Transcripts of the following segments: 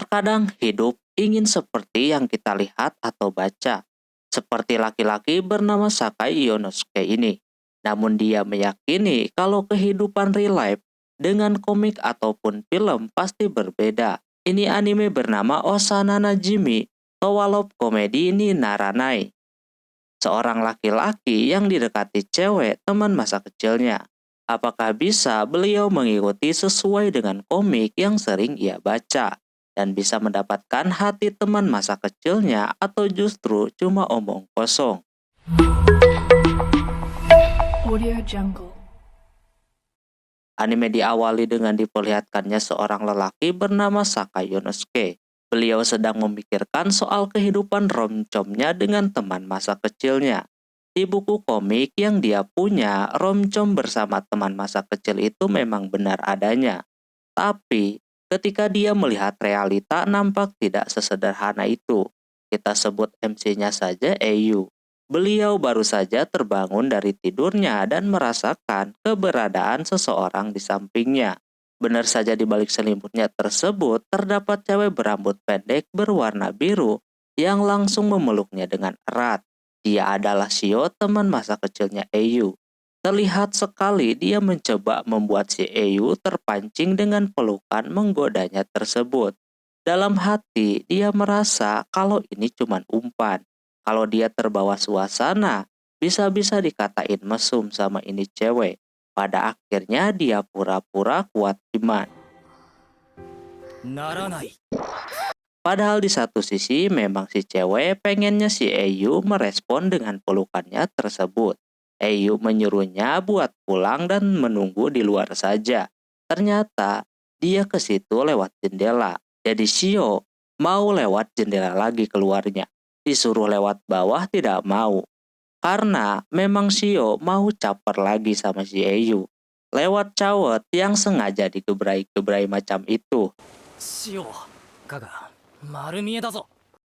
Terkadang hidup ingin seperti yang kita lihat atau baca, seperti laki-laki bernama Sakai Ionosuke ini. Namun dia meyakini kalau kehidupan real life dengan komik ataupun film pasti berbeda. Ini anime bernama Osana Najimi Towalop Komedi ni Naranai. Seorang laki-laki yang didekati cewek teman masa kecilnya. Apakah bisa beliau mengikuti sesuai dengan komik yang sering ia baca? Dan bisa mendapatkan hati teman masa kecilnya atau justru cuma omong kosong? Audio Jungle. Anime diawali dengan diperlihatkannya seorang lelaki bernama Sakai Yonosuke. Beliau sedang memikirkan soal kehidupan romcomnya dengan teman masa kecilnya. Di buku komik yang dia punya, romcom bersama teman masa kecil itu memang benar adanya. Tapi, ketika dia melihat realita nampak tidak sesederhana itu. Kita sebut MC-nya saja Eiyu. Beliau baru saja terbangun dari tidurnya dan merasakan keberadaan seseorang di sampingnya. Benar saja di balik selimutnya tersebut terdapat cewek berambut pendek berwarna biru yang langsung memeluknya dengan erat. Dia adalah Shio, teman masa kecilnya Eiyu. Terlihat sekali dia mencoba membuat si Eiyu terpancing dengan pelukan menggodanya tersebut. Dalam hati, dia merasa kalau ini cuma umpan. Kalau dia terbawa suasana, bisa-bisa dikatain mesum sama ini cewek. Pada akhirnya dia pura-pura kuat iman. Padahal di satu sisi memang si cewek pengennya si Eiyu merespon dengan pelukannya tersebut. Eiyu menyuruhnya buat pulang dan menunggu di luar saja. Ternyata dia ke situ lewat jendela. Jadi Shio mau lewat jendela lagi keluarnya. Disuruh lewat bawah tidak mau. Karena memang Shio mau caper lagi sama si Eiyu. Lewat cawet yang sengaja digebrai-gebrai macam itu.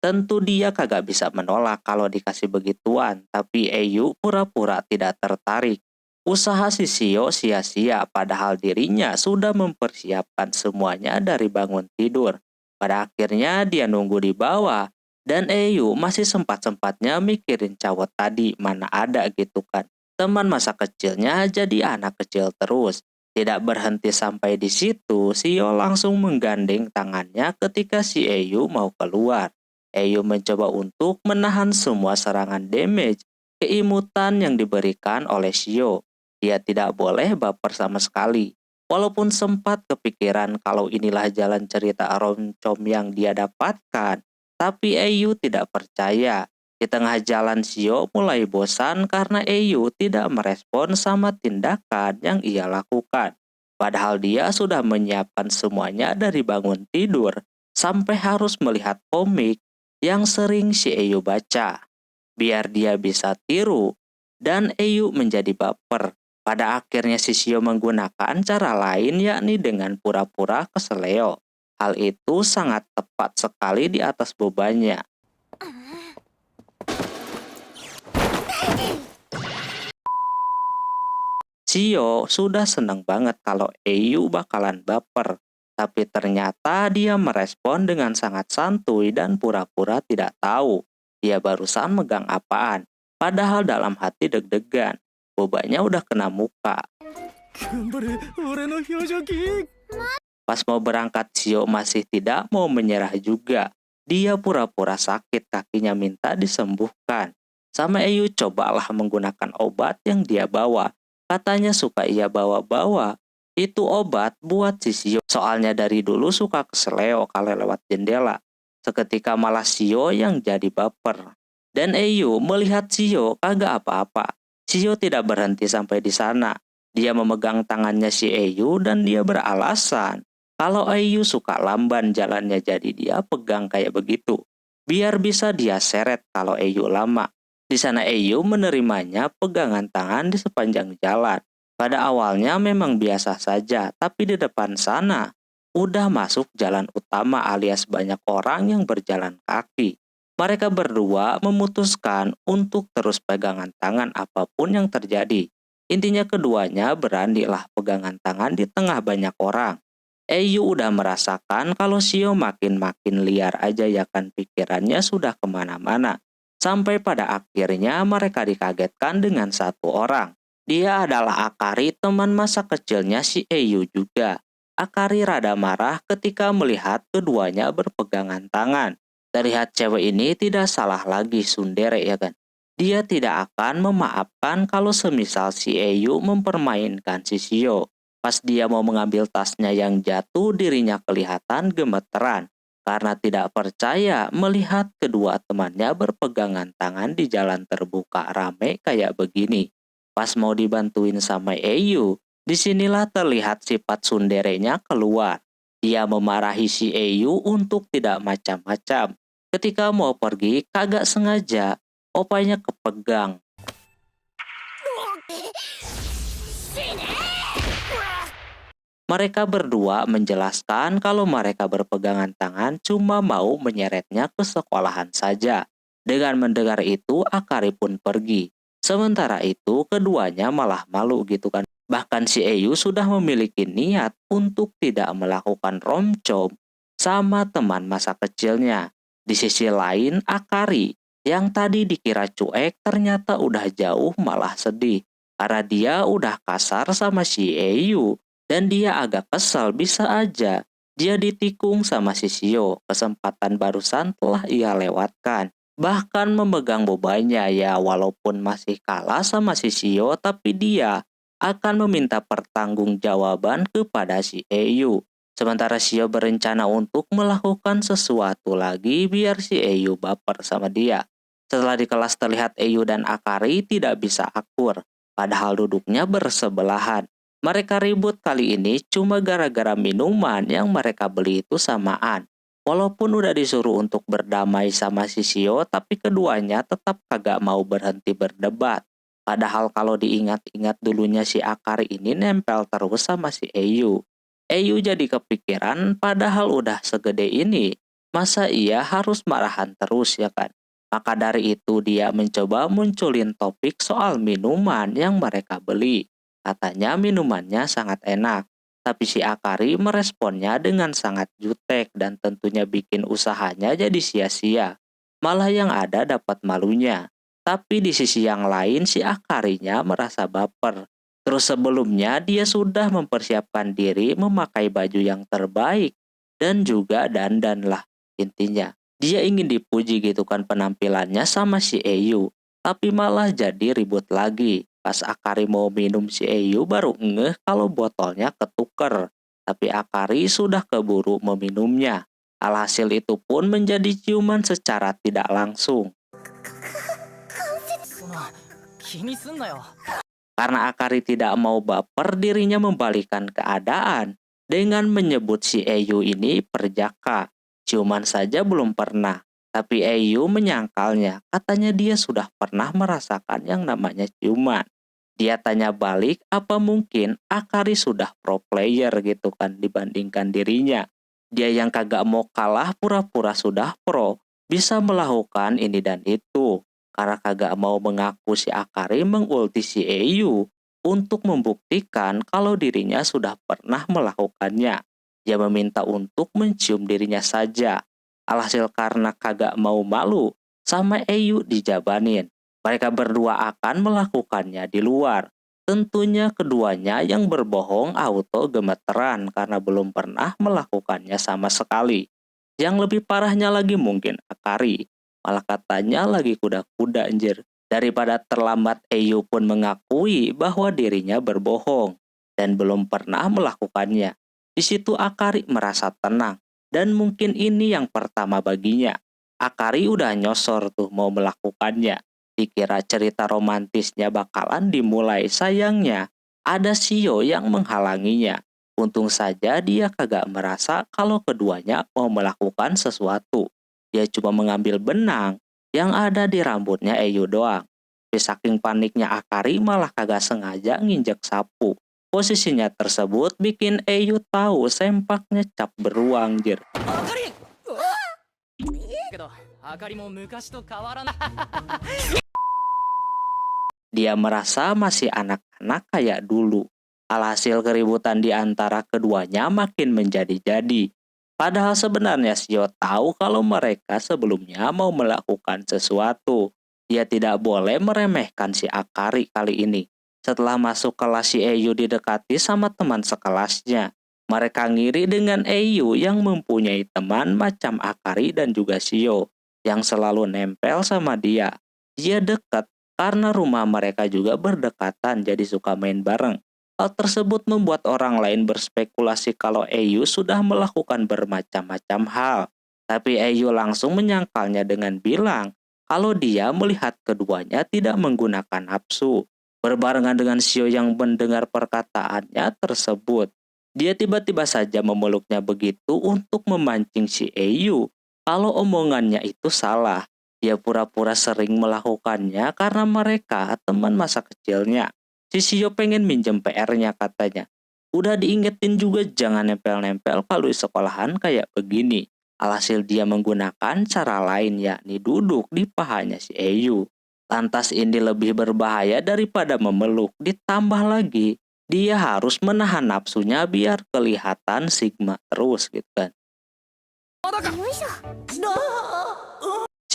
Tentu dia kagak bisa menolak kalau dikasih begituan, tapi Eiyu pura-pura tidak tertarik. Usaha si Shio sia-sia padahal dirinya sudah mempersiapkan semuanya dari bangun tidur. Pada akhirnya dia nunggu di bawah, dan Eiyu masih sempat-sempatnya mikirin cawet tadi, mana ada gitu kan. Teman masa kecilnya jadi anak kecil terus. Tidak berhenti sampai di situ, Shio langsung menggandeng tangannya ketika si Eiyu mau keluar. Eiyu mencoba untuk menahan semua serangan damage keimutan yang diberikan oleh Shio. Dia tidak boleh baper sama sekali. Walaupun sempat kepikiran kalau inilah jalan cerita romcom yang dia dapatkan, tapi Eiyu tidak percaya. Di tengah jalan Shio mulai bosan karena Eiyu tidak merespon sama tindakan yang ia lakukan. Padahal dia sudah menyiapkan semuanya dari bangun tidur sampai harus melihat komik yang sering si Eiyu baca. Biar dia bisa tiru dan Eiyu menjadi baper. Pada akhirnya si Shio menggunakan cara lain yakni dengan pura-pura keseleo. Hal itu sangat tepat sekali di atas bebannya. Shio sudah senang banget kalau Eiyu bakalan baper. Tapi ternyata dia merespon dengan sangat santuy dan pura-pura tidak tahu. Dia barusan megang apaan. Padahal dalam hati deg-degan. Bobanya udah kena muka. Pas mau berangkat, Shio masih tidak mau menyerah juga. Dia pura-pura sakit kakinya minta disembuhkan. Sama Eiyu cobalah menggunakan obat yang dia bawa. Katanya suka ia bawa-bawa. Itu obat buat si Shio. Soalnya dari dulu suka keseleo kalau lewat jendela. Seketika malah Shio yang jadi baper. Dan Eiyu melihat Shio kagak apa-apa. Shio tidak berhenti sampai di sana. Dia memegang tangannya si Eiyu dan dia beralasan kalau Eiyu suka lamban jalannya, jadi dia pegang kayak begitu. Biar bisa dia seret kalau Eiyu lama. Di sana Eiyu menerimanya pegangan tangan di sepanjang jalan. Pada awalnya memang biasa saja, tapi di depan sana udah masuk jalan utama alias banyak orang yang berjalan kaki. Mereka berdua memutuskan untuk terus pegangan tangan apapun yang terjadi. Intinya keduanya beranilah pegangan tangan di tengah banyak orang. Eyu udah merasakan kalau Shio makin-makin liar aja ya kan, pikirannya sudah kemana-mana. Sampai pada akhirnya mereka dikagetkan dengan satu orang. Dia adalah Akari, teman masa kecilnya si Eyu juga. Akari rada marah ketika melihat keduanya berpegangan tangan. Terlihat cewek ini tidak salah lagi tsundere ya kan. Dia tidak akan memaafkan kalau semisal si Eyu mempermainkan si Shio. Pas dia mau mengambil tasnya yang jatuh, dirinya kelihatan gemeteran karena tidak percaya melihat kedua temannya berpegangan tangan di jalan terbuka rame kayak begini. Pas mau dibantuin sama Eyu, disinilah terlihat sifat sunderenya keluar. Dia memarahi si Eyu untuk tidak macam-macam. Ketika mau pergi, kagak sengaja, opanya kepegang. Mereka berdua menjelaskan kalau mereka berpegangan tangan cuma mau menyeretnya ke sekolahan saja. Dengan mendengar itu, Akari pun pergi. Sementara itu, keduanya malah malu gitu kan. Bahkan si Eyu sudah memiliki niat untuk tidak melakukan romcom sama teman masa kecilnya. Di sisi lain, Akari yang tadi dikira cuek ternyata udah jauh malah sedih. Karena dia udah kasar sama si Eyu. Dan dia agak kesal, bisa aja dia ditikung sama si Shio. Kesempatan barusan telah ia lewatkan. Bahkan memegang bebannya ya, walaupun masih kalah sama si Shio, tapi dia akan meminta pertanggungjawaban kepada si Eyu. Sementara Shio berencana untuk melakukan sesuatu lagi biar si Eyu baper sama dia. Setelah di kelas terlihat Eyu dan Akari tidak bisa akur, padahal duduknya bersebelahan. Mereka ribut kali ini cuma gara-gara minuman yang mereka beli itu samaan. Walaupun udah disuruh untuk berdamai sama si Shio, tapi keduanya tetap kagak mau berhenti berdebat. Padahal kalau diingat-ingat dulunya si Akari ini nempel terus sama si Eyu. Eyu jadi kepikiran padahal udah segede ini. Masa ia harus marahan terus ya kan? Maka dari itu dia mencoba munculin topik soal minuman yang mereka beli. Katanya minumannya sangat enak, tapi si Akari meresponnya dengan sangat jutek dan tentunya bikin usahanya jadi sia-sia. Malah yang ada dapat malunya. Tapi di sisi yang lain si Akarinya merasa baper. Terus sebelumnya dia sudah mempersiapkan diri memakai baju yang terbaik dan juga dandan lah intinya. Dia ingin dipuji gitu kan penampilannya sama si Eyu, tapi malah jadi ribut lagi. Pas Akari mau minum si Eyu baru ngeh kalau botolnya ketuker. Tapi Akari sudah keburu meminumnya. Alhasil itu pun menjadi ciuman secara tidak langsung. Karena Akari tidak mau baper, dirinya membalikan keadaan dengan menyebut si Eyu ini perjaka. Ciuman saja belum pernah. Tapi Eyu menyangkalnya, katanya dia sudah pernah merasakan yang namanya ciuman. Dia tanya balik, apa mungkin Akari sudah pro player gitu kan dibandingkan dirinya. Dia yang kagak mau kalah pura-pura sudah pro, bisa melakukan ini dan itu. Karena kagak mau mengaku si Akari mengulti si Eyu untuk membuktikan kalau dirinya sudah pernah melakukannya. Dia meminta untuk mencium dirinya saja. Alhasil karena kagak mau malu, sama Eyu dijabanin. Mereka berdua akan melakukannya di luar. Tentunya keduanya yang berbohong auto gemeteran karena belum pernah melakukannya sama sekali. Yang lebih parahnya lagi mungkin Akari. Malah katanya lagi kuda-kuda anjir. Daripada terlambat, Eyu pun mengakui bahwa dirinya berbohong dan belum pernah melakukannya. Di situ Akari merasa tenang dan mungkin ini yang pertama baginya. Akari udah nyosor tuh mau melakukannya. Dikira cerita romantisnya bakalan dimulai, sayangnya ada Shio yang menghalanginya. Untung saja dia kagak merasa kalau keduanya mau melakukan sesuatu. Dia cuma mengambil benang yang ada di rambutnya Eyu doang. Tapi saking paniknya Akari malah kagak sengaja nginjek sapu. Posisinya tersebut bikin Eyu tahu sempaknya cap beruang jir. Dia merasa masih anak-anak kayak dulu. Alhasil keributan di antara keduanya makin menjadi-jadi. Padahal sebenarnya Shio tahu kalau mereka sebelumnya mau melakukan sesuatu. Dia tidak boleh meremehkan si Akari kali ini. Setelah masuk kelas, si Eyu didekati sama teman sekelasnya. Mereka ngiri dengan Eyu yang mempunyai teman macam Akari dan juga Shio yang selalu nempel sama dia. Dia dekat karena rumah mereka juga berdekatan, jadi suka main bareng. Hal tersebut membuat orang lain berspekulasi kalau Eyu sudah melakukan bermacam-macam hal. Tapi Eyu langsung menyangkalnya dengan bilang kalau dia melihat keduanya tidak menggunakan nafsu. Berbarengan dengan Shio yang mendengar perkataannya tersebut, dia tiba-tiba saja memeluknya begitu untuk memancing si Eyu kalau omongannya itu salah. Dia pura-pura sering melakukannya karena mereka teman masa kecilnya. Si Shio pengen minjem PR-nya katanya. Udah diingetin juga jangan nempel-nempel kalau di sekolahan kayak begini. Alhasil dia menggunakan cara lain, yakni duduk di pahanya si Eyu. Lantas ini lebih berbahaya daripada memeluk. Ditambah lagi, dia harus menahan nafsunya biar kelihatan Sigma terus gitu kan.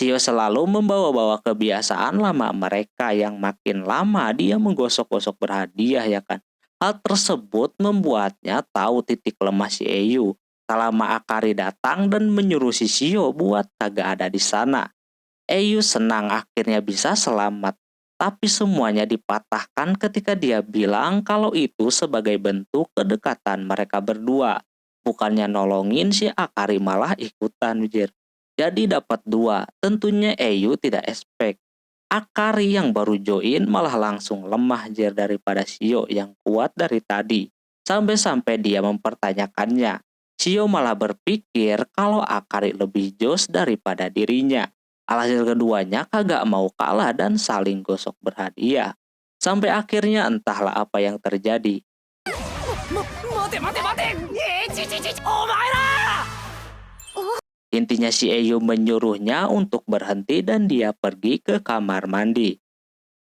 Shio selalu membawa-bawa kebiasaan lama mereka yang makin lama dia menggosok-gosok berhadiah ya kan. Hal tersebut membuatnya tahu titik lemah si Eyu. Tak lama Akari datang dan menyuruh si Shio buat kagak ada di sana. Eyu senang akhirnya bisa selamat. Tapi semuanya dipatahkan ketika dia bilang kalau itu sebagai bentuk kedekatan mereka berdua. Bukannya nolongin si Akari malah ikutan Wijir. Jadi dapat dua, tentunya Eyu tidak expect. Akari yang baru join malah langsung lemah Jir daripada Shio yang kuat dari tadi. Sampai-sampai dia mempertanyakannya. Shio malah berpikir kalau Akari lebih jos daripada dirinya. Alhasil keduanya kagak mau kalah dan saling gosok berhadiah. Sampai akhirnya entahlah apa yang terjadi. Intinya si Eyu menyuruhnya untuk berhenti dan dia pergi ke kamar mandi.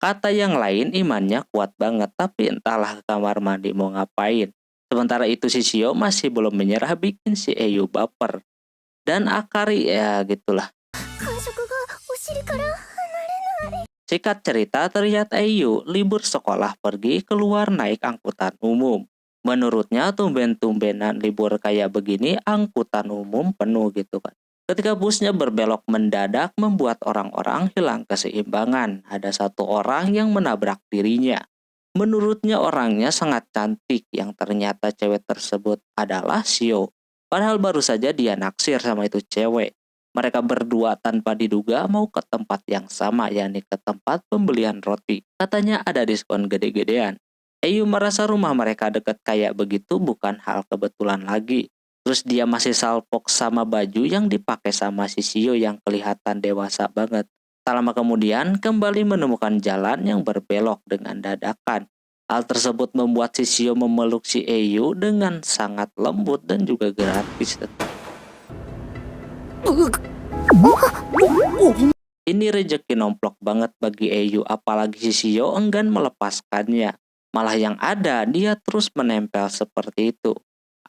Kata yang lain imannya kuat banget tapi entahlah ke kamar mandi mau ngapain. Sementara itu si Shio masih belum menyerah bikin si Eyu baper. Dan Akari ya gitulah. Singkat cerita terlihat Eyu libur sekolah pergi keluar naik angkutan umum. Menurutnya tumben-tumbenan libur kayak begini angkutan umum penuh gitu kan. Ketika busnya berbelok mendadak membuat orang-orang hilang keseimbangan. Ada satu orang yang menabrak dirinya. Menurutnya orangnya sangat cantik yang ternyata cewek tersebut adalah Shio. Padahal baru saja dia naksir sama itu cewek. Mereka berdua tanpa diduga mau ke tempat yang sama, yakni ke tempat pembelian roti. Katanya ada diskon gede-gedean. Eyu merasa rumah mereka dekat kayak begitu bukan hal kebetulan lagi. Terus dia masih salpok sama baju yang dipakai sama si Shio yang kelihatan dewasa banget. Tak lama kemudian kembali menemukan jalan yang berbelok dengan dadakan. Hal tersebut membuat si Shio memeluk si Eyu dengan sangat lembut dan juga gratis. Ini rejeki nomplok banget bagi Eyu, apalagi si Shio enggan melepaskannya. Malah yang ada dia terus menempel seperti itu.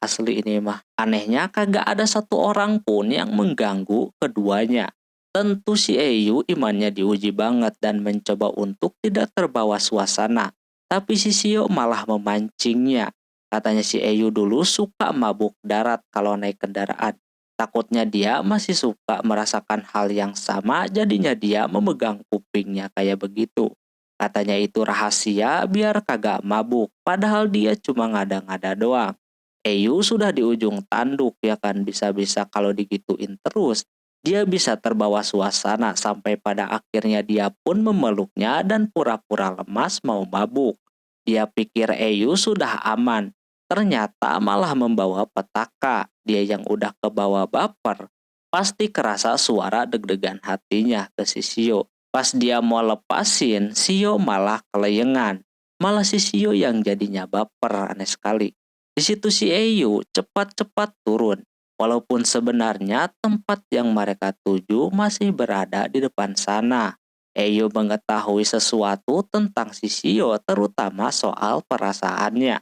Asli ini mah. Anehnya kagak ada satu orang pun yang mengganggu keduanya. Tentu si Eyu imannya diuji banget dan mencoba untuk tidak terbawa suasana. Tapi si Shio malah memancingnya. Katanya si Eyu dulu suka mabuk darat kalau naik kendaraan. Takutnya dia masih suka merasakan hal yang sama, jadinya dia memegang kupingnya kayak begitu. Katanya itu rahasia biar kagak mabuk, padahal dia cuma ngada-ngada doang. Eyu sudah di ujung tanduk ya kan, bisa-bisa kalau digituin terus dia bisa terbawa suasana sampai pada akhirnya dia pun memeluknya dan pura-pura lemas mau mabuk. Dia pikir Eyu sudah aman, ternyata malah membawa petaka. Dia yang udah kebawa baper, pasti kerasa suara deg-degan hatinya ke si Shio. Pas dia mau lepasin, Shio malah keleyengan. Malah si Shio yang jadinya baper, aneh sekali. Di situ si Eyu cepat-cepat turun. Walaupun sebenarnya tempat yang mereka tuju masih berada di depan sana. Eyu mengetahui sesuatu tentang si Shio terutama soal perasaannya.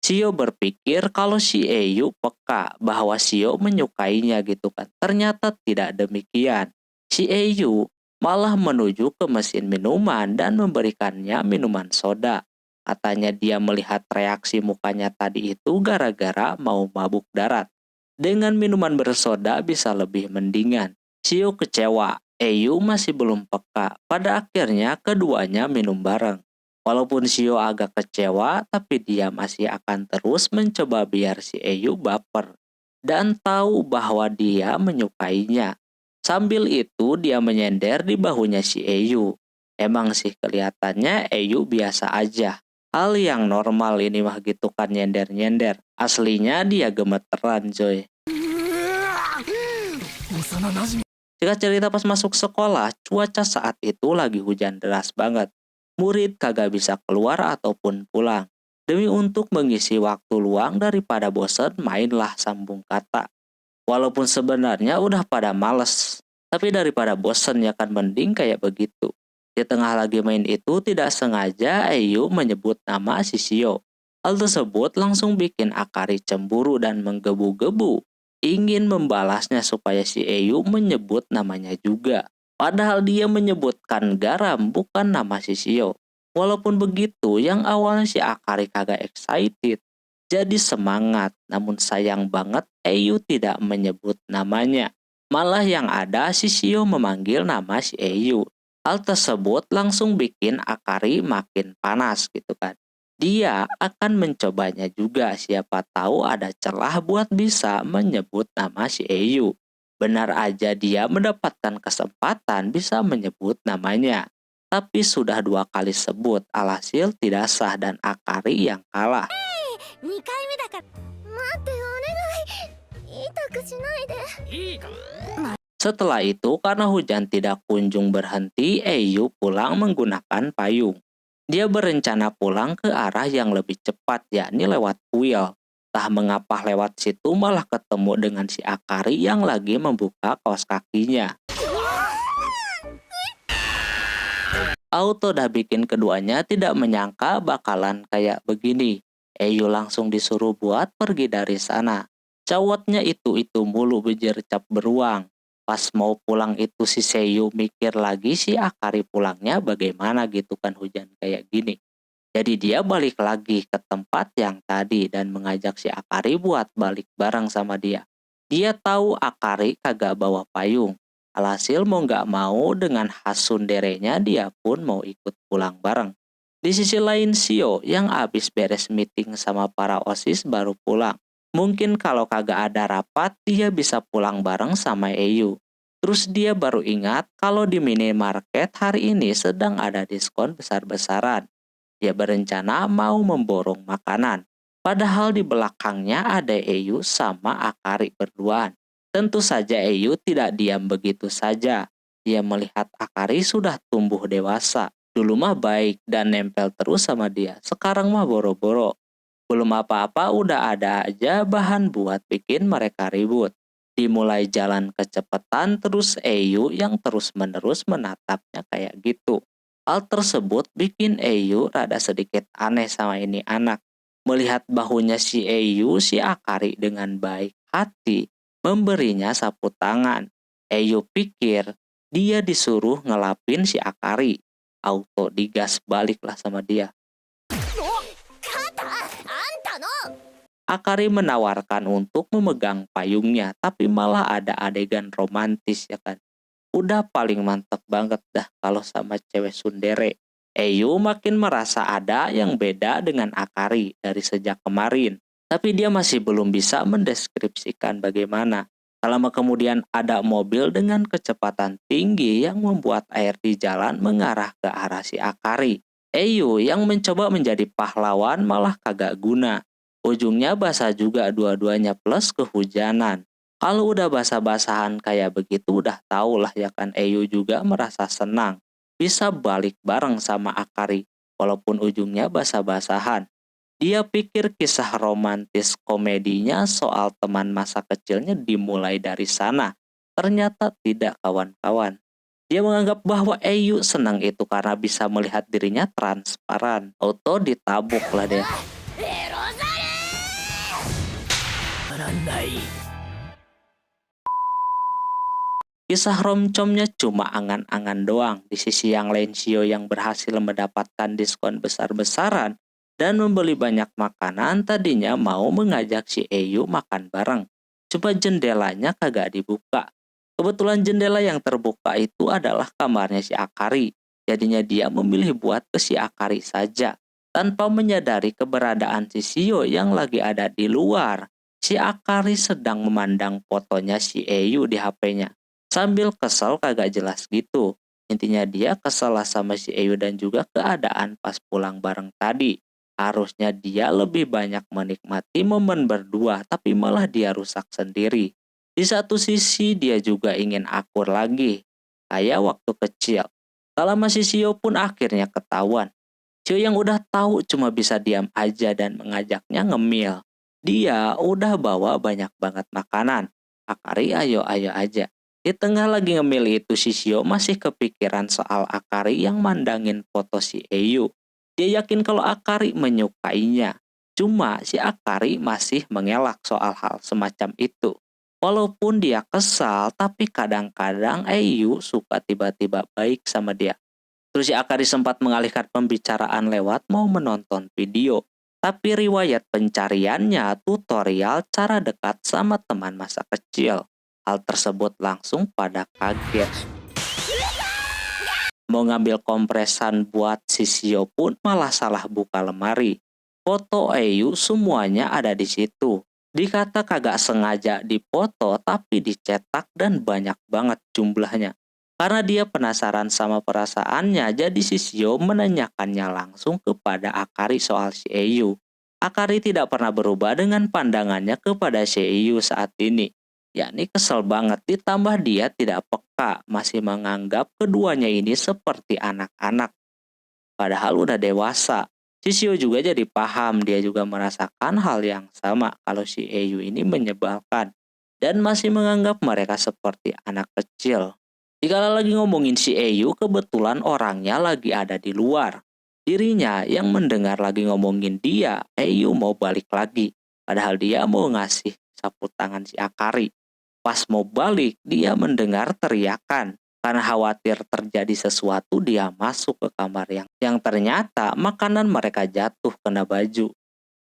Shio berpikir kalau si Eyu peka bahwa Shio menyukainya gitu kan. Ternyata tidak demikian. Si Eyu malah menuju ke mesin minuman dan memberikannya minuman soda. Katanya dia melihat reaksi mukanya tadi itu gara-gara mau mabuk darat. Dengan minuman bersoda bisa lebih mendingan. Shio kecewa. Eyu masih belum peka. Pada akhirnya keduanya minum bareng. Walaupun Shio agak kecewa, tapi dia masih akan terus mencoba biar si Eyu baper dan tahu bahwa dia menyukainya. Sambil itu dia menyender di bahunya si Eyu. Emang sih kelihatannya Eyu biasa aja. Hal yang normal ini mah gitu kan nyender-nyender. Aslinya dia gemeteran coy. Jika cerita pas masuk sekolah, cuaca saat itu lagi hujan deras banget. Murid kagak bisa keluar ataupun pulang. Demi untuk mengisi waktu luang daripada bosan, mainlah sambung kata. Walaupun sebenarnya udah pada males, tapi daripada bosan ya kan mending kayak begitu. Di tengah lagi main itu tidak sengaja Eyu menyebut nama si Shio. Hal tersebut langsung bikin Akari cemburu dan menggebu-gebu. Ingin membalasnya supaya si Eyu menyebut namanya juga. Padahal dia menyebutkan garam bukan nama si Shio. Walaupun begitu, yang awalnya si Akari kagak excited, jadi semangat. Namun sayang banget Eyu tidak menyebut namanya. Malah yang ada si Shio memanggil nama si Eyu. Hal tersebut langsung bikin Akari makin panas gitu kan. Dia akan mencobanya juga, siapa tahu ada celah buat bisa menyebut nama si Eyu. Benar aja dia mendapatkan kesempatan bisa menyebut namanya. Tapi sudah 2 kali sebut, alhasil tidak sah dan Akari yang kalah. Setelah itu, karena hujan tidak kunjung berhenti, Eyu pulang menggunakan payung. Dia berencana pulang ke arah yang lebih cepat, yakni lewat kuil. Tah mengapa lewat situ malah ketemu dengan si Akari yang lagi membuka kaos kakinya. Auto dah bikin keduanya tidak menyangka bakalan kayak begini. Eyu langsung disuruh buat pergi dari sana. Cawatnya itu mulu bejercap beruang. Pas mau pulang itu si Seiyu mikir lagi si Akari pulangnya bagaimana gitu kan hujan kayak gini. Jadi dia balik lagi ke tempat yang tadi dan mengajak si Akari buat balik bareng sama dia. Dia tahu Akari kagak bawa payung. Alhasil mau nggak mau dengan hasunderenya dia pun mau ikut pulang bareng. Di sisi lain Shio yang abis beres meeting sama para OSIS baru pulang. Mungkin kalau kagak ada rapat dia bisa pulang bareng sama Eyu. Terus dia baru ingat kalau di minimarket hari ini sedang ada diskon besar-besaran. Dia berencana mau memborong makanan. Padahal di belakangnya ada Eyu sama Akari berduaan. Tentu saja Eyu tidak diam begitu saja. Dia melihat Akari sudah tumbuh dewasa. Dulu mah baik dan nempel terus sama dia. Sekarang mah boro-boro. Belum apa-apa udah ada aja bahan buat bikin mereka ribut. Dimulai jalan kecepatan terus Eyu yang terus-menerus menatapnya kayak gitu. Hal tersebut bikin Eyu rada sedikit aneh sama ini anak. Melihat bahunya si Eyu, si Akari dengan baik hati memberinya sapu tangan. Eyu pikir dia disuruh ngelapin si Akari. Auto digas baliklah sama dia. Akari menawarkan untuk memegang payungnya, tapi malah ada adegan romantis ya kan. Udah paling mantep banget dah kalau sama cewek tsundere. Eyu makin merasa ada yang beda dengan Akari dari sejak kemarin. Tapi dia masih belum bisa mendeskripsikan bagaimana. Lama kemudian ada mobil dengan kecepatan tinggi yang membuat air di jalan mengarah ke arah si Akari. Eyu yang mencoba menjadi pahlawan malah kagak guna. Ujungnya basah juga dua-duanya plus kehujanan. Kalau udah basah-basahan kayak begitu udah tau lah ya kan Eyu juga merasa senang. Bisa balik bareng sama Akari walaupun ujungnya basah-basahan. Dia pikir kisah romantis komedinya soal teman masa kecilnya dimulai dari sana. Ternyata tidak kawan-kawan. Dia menganggap bahwa Eyu senang itu karena bisa melihat dirinya transparan. Auto ditabuk lah dia. Kisah romcomnya cuma angan-angan doang. Di sisi yang lain, Shio yang berhasil mendapatkan diskon besar-besaran dan membeli banyak makanan tadinya mau mengajak si Eyu makan bareng. Coba jendelanya kagak dibuka. Kebetulan jendela yang terbuka itu adalah kamarnya si Akari. Jadinya dia memilih buat ke si Akari saja. Tanpa menyadari keberadaan si Shio yang lagi ada di luar. Si Akari sedang memandang fotonya si Eyu di HP-nya. Sambil kesel kagak jelas gitu. Intinya dia kesel lah sama si Eyu dan juga keadaan pas pulang bareng tadi. Harusnya dia lebih banyak menikmati momen berdua, tapi malah dia rusak sendiri. Di satu sisi dia juga ingin akur lagi, kayak waktu kecil. Kalau masih Shio pun akhirnya ketahuan. Shio yang udah tahu cuma bisa diam aja dan mengajaknya ngemil. Dia udah bawa banyak banget makanan. Akari ayo-ayo aja. Di tengah lagi ngemil itu si Shio masih kepikiran soal Akari yang mandangin foto si Eyu. Dia yakin kalau Akari menyukainya. Cuma si Akari masih mengelak soal hal semacam itu. Walaupun dia kesal, tapi kadang-kadang Eyu suka tiba-tiba baik sama dia. Terus si Akari sempat mengalihkan pembicaraan lewat mau menonton video. Tapi riwayat pencariannya tutorial cara dekat sama teman masa kecil. Hal tersebut langsung pada kaget. Mau ngambil kompresan buat si Shio pun malah salah buka lemari. Foto Eyu semuanya ada di situ. Dikata kagak sengaja dipoto tapi dicetak dan banyak banget jumlahnya. Karena dia penasaran sama perasaannya, jadi si Shio menanyakannya langsung kepada Akari soal si Eyu. Akari tidak pernah berubah dengan pandangannya kepada si Eyu saat ini. Yakni kesel banget, ditambah dia tidak peka, masih menganggap keduanya ini seperti anak-anak. Padahal udah dewasa. Si Shio juga jadi paham, dia juga merasakan hal yang sama kalau si Eyu ini menyebalkan. Dan masih menganggap mereka seperti anak kecil. Jika lagi ngomongin si Eyu, kebetulan orangnya lagi ada di luar. Dirinya yang mendengar lagi ngomongin dia, Eyu mau balik lagi. Padahal dia mau ngasih sapu tangan si Akari. Pas mau balik, dia mendengar teriakan. Karena khawatir terjadi sesuatu, dia masuk ke kamar yang ternyata makanan mereka jatuh kena baju.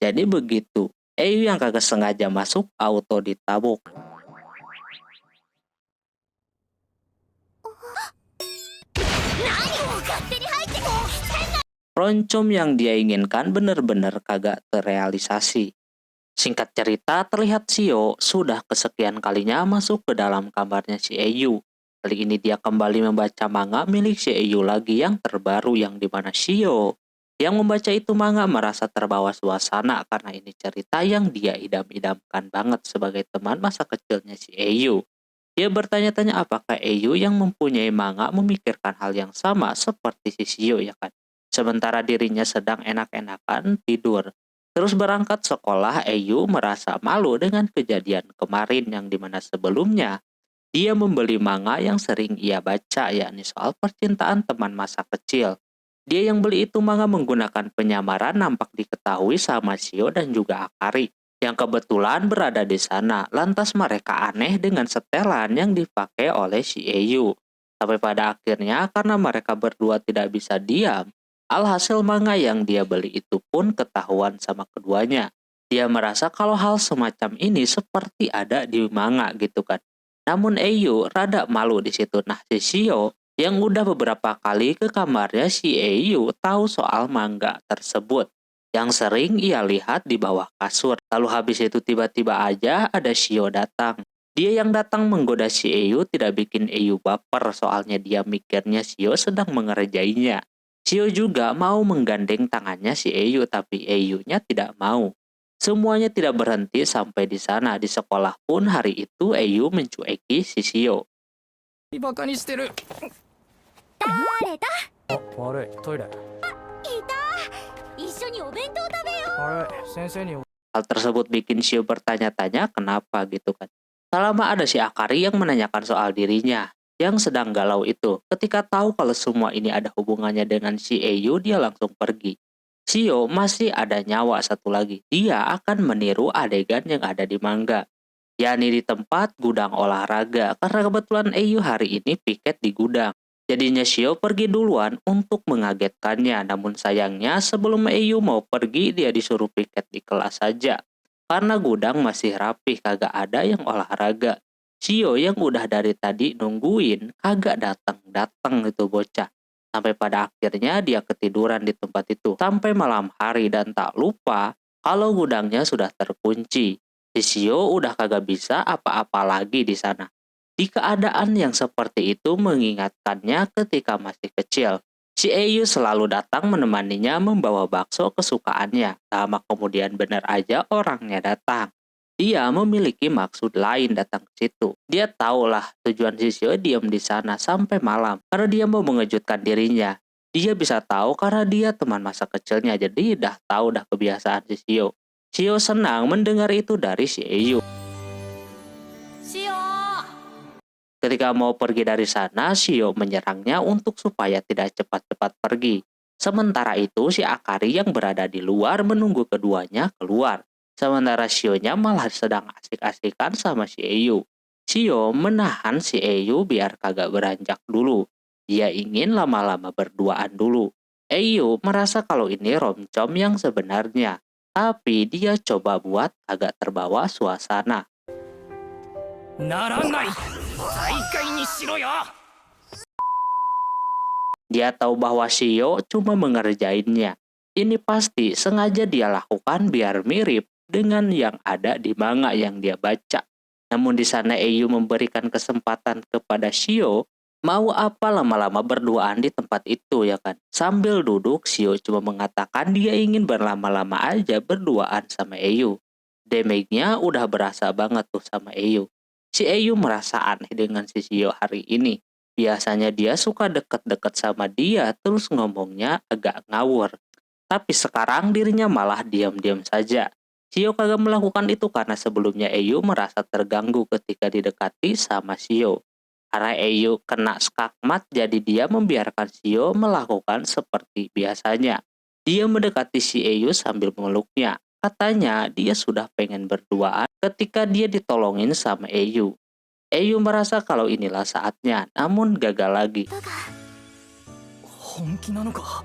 Jadi begitu, Eyu yang kagak sengaja masuk auto ditabuk. Roncom yang dia inginkan benar-benar kagak terrealisasi. Singkat cerita, terlihat Shio sudah kesekian kalinya masuk ke dalam kamarnya si Eyu. Kali ini dia kembali membaca manga milik si Eyu lagi yang terbaru, yang dimana Shio yang membaca itu manga merasa terbawa suasana karena ini cerita yang dia idam-idamkan banget sebagai teman masa kecilnya si Eyu. Dia bertanya-tanya apakah Eyu yang mempunyai manga memikirkan hal yang sama seperti si Shio ya kan. Sementara dirinya sedang enak-enakan tidur. Terus berangkat sekolah, Eyu merasa malu dengan kejadian kemarin yang dimana sebelumnya dia membeli manga yang sering ia baca, yakni soal percintaan teman masa kecil. Dia yang beli itu manga menggunakan penyamaran nampak diketahui sama Shio dan juga Akari, yang kebetulan berada di sana. Lantas mereka aneh dengan setelan yang dipakai oleh si Eyu. Sampai pada akhirnya karena mereka berdua tidak bisa diam, alhasil manga yang dia beli itu pun ketahuan sama keduanya. Dia merasa kalau hal semacam ini seperti ada di manga gitu kan. Namun Eyu rada malu di situ. Nah si Shio yang udah beberapa kali ke kamarnya si Eyu tahu soal manga tersebut. Yang sering ia lihat di bawah kasur. Lalu habis itu tiba-tiba aja ada Shio datang. Dia yang datang menggoda si Eyu tidak bikin Eyu baper soalnya dia mikirnya Shio sedang mengerjainya. Shio juga mau menggandeng tangannya si Eyu tapi Eyunya tidak mau. Semuanya tidak berhenti sampai di sana. Di sekolah pun hari itu Eyu mencueki si Shio. バカにしてる。誰だ。あ、悪い、トイレ。いた。一緒にお弁当食べよう。悪い、先生に。 Hal tersebut bikin Shio bertanya-tanya kenapa gitu kan. Tak lama ada si Akari yang menanyakan soal dirinya yang sedang galau itu. Ketika tahu kalau semua ini ada hubungannya dengan si Eyu, dia langsung pergi. Shio masih ada nyawa satu lagi. Dia akan meniru adegan yang ada di manga. yakni di tempat gudang olahraga karena kebetulan Eiyu hari ini piket di gudang. Jadinya Shio pergi duluan untuk mengagetkannya, namun sayangnya sebelum Eiyu mau pergi dia disuruh piket di kelas saja. Karena gudang masih rapih, kagak ada yang olahraga. Shio yang udah dari tadi nungguin kagak datang itu bocah. Sampai pada akhirnya dia ketiduran di tempat itu sampai malam hari dan tak lupa kalau gudangnya sudah terkunci. Si Shio udah kagak bisa apa-apa lagi di sana. Di keadaan yang seperti itu mengingatkannya ketika masih kecil. Si Eiyu selalu datang menemaninya membawa bakso kesukaannya. Lama kemudian benar aja orangnya datang. Dia memiliki maksud lain datang ke situ. Dia tahulah tujuan si Shio diam di sana sampai malam karena dia mau mengejutkan dirinya. Dia bisa tahu karena dia teman masa kecilnya, jadi dah tahu dah kebiasaan si Shio. Shio senang mendengar itu dari si Eiyu. しよ Ketika mau pergi dari sana, Shio menyerangnya untuk supaya tidak cepat-cepat pergi. Sementara itu, si Akari yang berada di luar menunggu keduanya keluar. Sementara Shio-nya malah sedang asik-asikan sama si Eiyu. Shio menahan si Eiyu biar kagak beranjak dulu. Dia ingin lama-lama berduaan dulu. Eiyu merasa kalau ini romcom yang sebenarnya. Tapi dia coba buat agak terbawa suasana. ならない再開にしろよ Dia tahu bahwa Shio cuma mengerjainnya. Ini pasti sengaja dia lakukan biar mirip dengan yang ada di manga yang dia baca. Namun di sana Eiyu memberikan kesempatan kepada Shio, mau apa lama-lama berduaan di tempat itu ya kan. Sambil duduk, Shio cuma mengatakan dia ingin berlama-lama aja berduaan sama Eiyu. Damage-nya udah berasa banget tuh sama Eiyu. Si Eiyu merasa aneh dengan si Shio hari ini. Biasanya dia suka deket-deket sama dia terus ngomongnya agak ngawur. Tapi sekarang dirinya malah diam-diam saja. Shio kagak melakukan itu karena sebelumnya Eiyu merasa terganggu ketika didekati sama Shio. Karena Eiyu kena skakmat jadi dia membiarkan Shio melakukan seperti biasanya. Dia mendekati si Eiyu sambil memeluknya. Katanya dia sudah pengen berduaan ketika dia ditolongin sama Eiyu. Eiyu merasa kalau inilah saatnya, namun gagal lagi. 本気なのか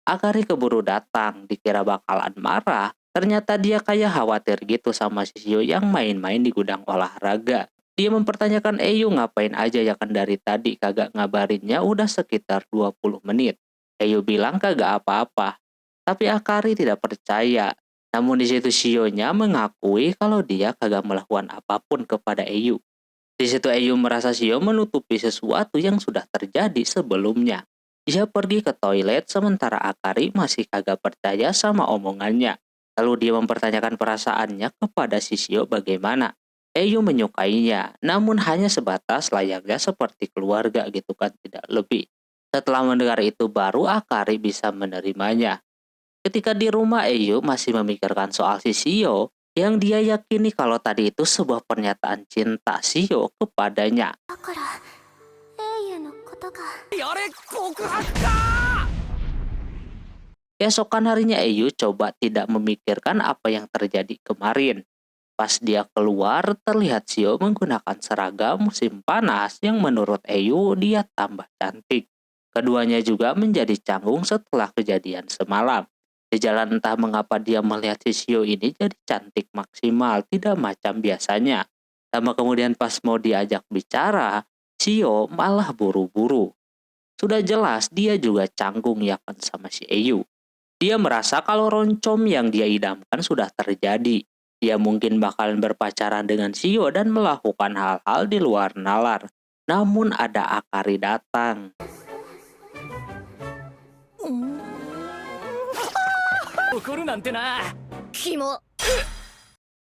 Akari keburu datang, dikira bakalan marah. Ternyata dia kayak khawatir gitu sama si Shio yang main-main di gudang olahraga. Dia mempertanyakan Eiyu ngapain aja ya kan dari tadi kagak ngabarinnya udah sekitar 20 menit. Eiyu bilang kagak apa-apa. Tapi Akari tidak percaya. Namun di situ Shio-nya mengakui kalau dia kagak melakukan apapun kepada Eiyu. Di situ Eiyu merasa Shio menutupi sesuatu yang sudah terjadi sebelumnya. Dia pergi ke toilet sementara Akari masih kagak percaya sama omongannya. Lalu dia mempertanyakan perasaannya kepada si Shio bagaimana. Eiyu menyukainya, namun hanya sebatas layaknya seperti keluarga gitu kan, tidak lebih. Setelah mendengar itu baru Akari bisa menerimanya. Ketika di rumah Eiyu masih memikirkan soal si Shio, yang dia yakini kalau tadi itu sebuah pernyataan cinta Shio kepadanya. だからエイユのことが やれ告白か Keesokan harinya Eiyu coba tidak memikirkan apa yang terjadi kemarin. Pas dia keluar, terlihat Shio menggunakan seragam musim panas yang menurut Eiyu dia tambah cantik. Keduanya juga menjadi canggung setelah kejadian semalam. Di jalan entah mengapa dia melihat si Shio ini jadi cantik maksimal, tidak macam biasanya. Lama kemudian pas mau diajak bicara, Shio malah buru-buru. Sudah jelas dia juga canggung ya kan sama si Eiyu. Dia merasa kalau roncom yang dia idamkan sudah terjadi. Dia mungkin bakalan berpacaran dengan Shio dan melakukan hal-hal di luar nalar. Namun ada Akari datang. 怒るなんてなキモ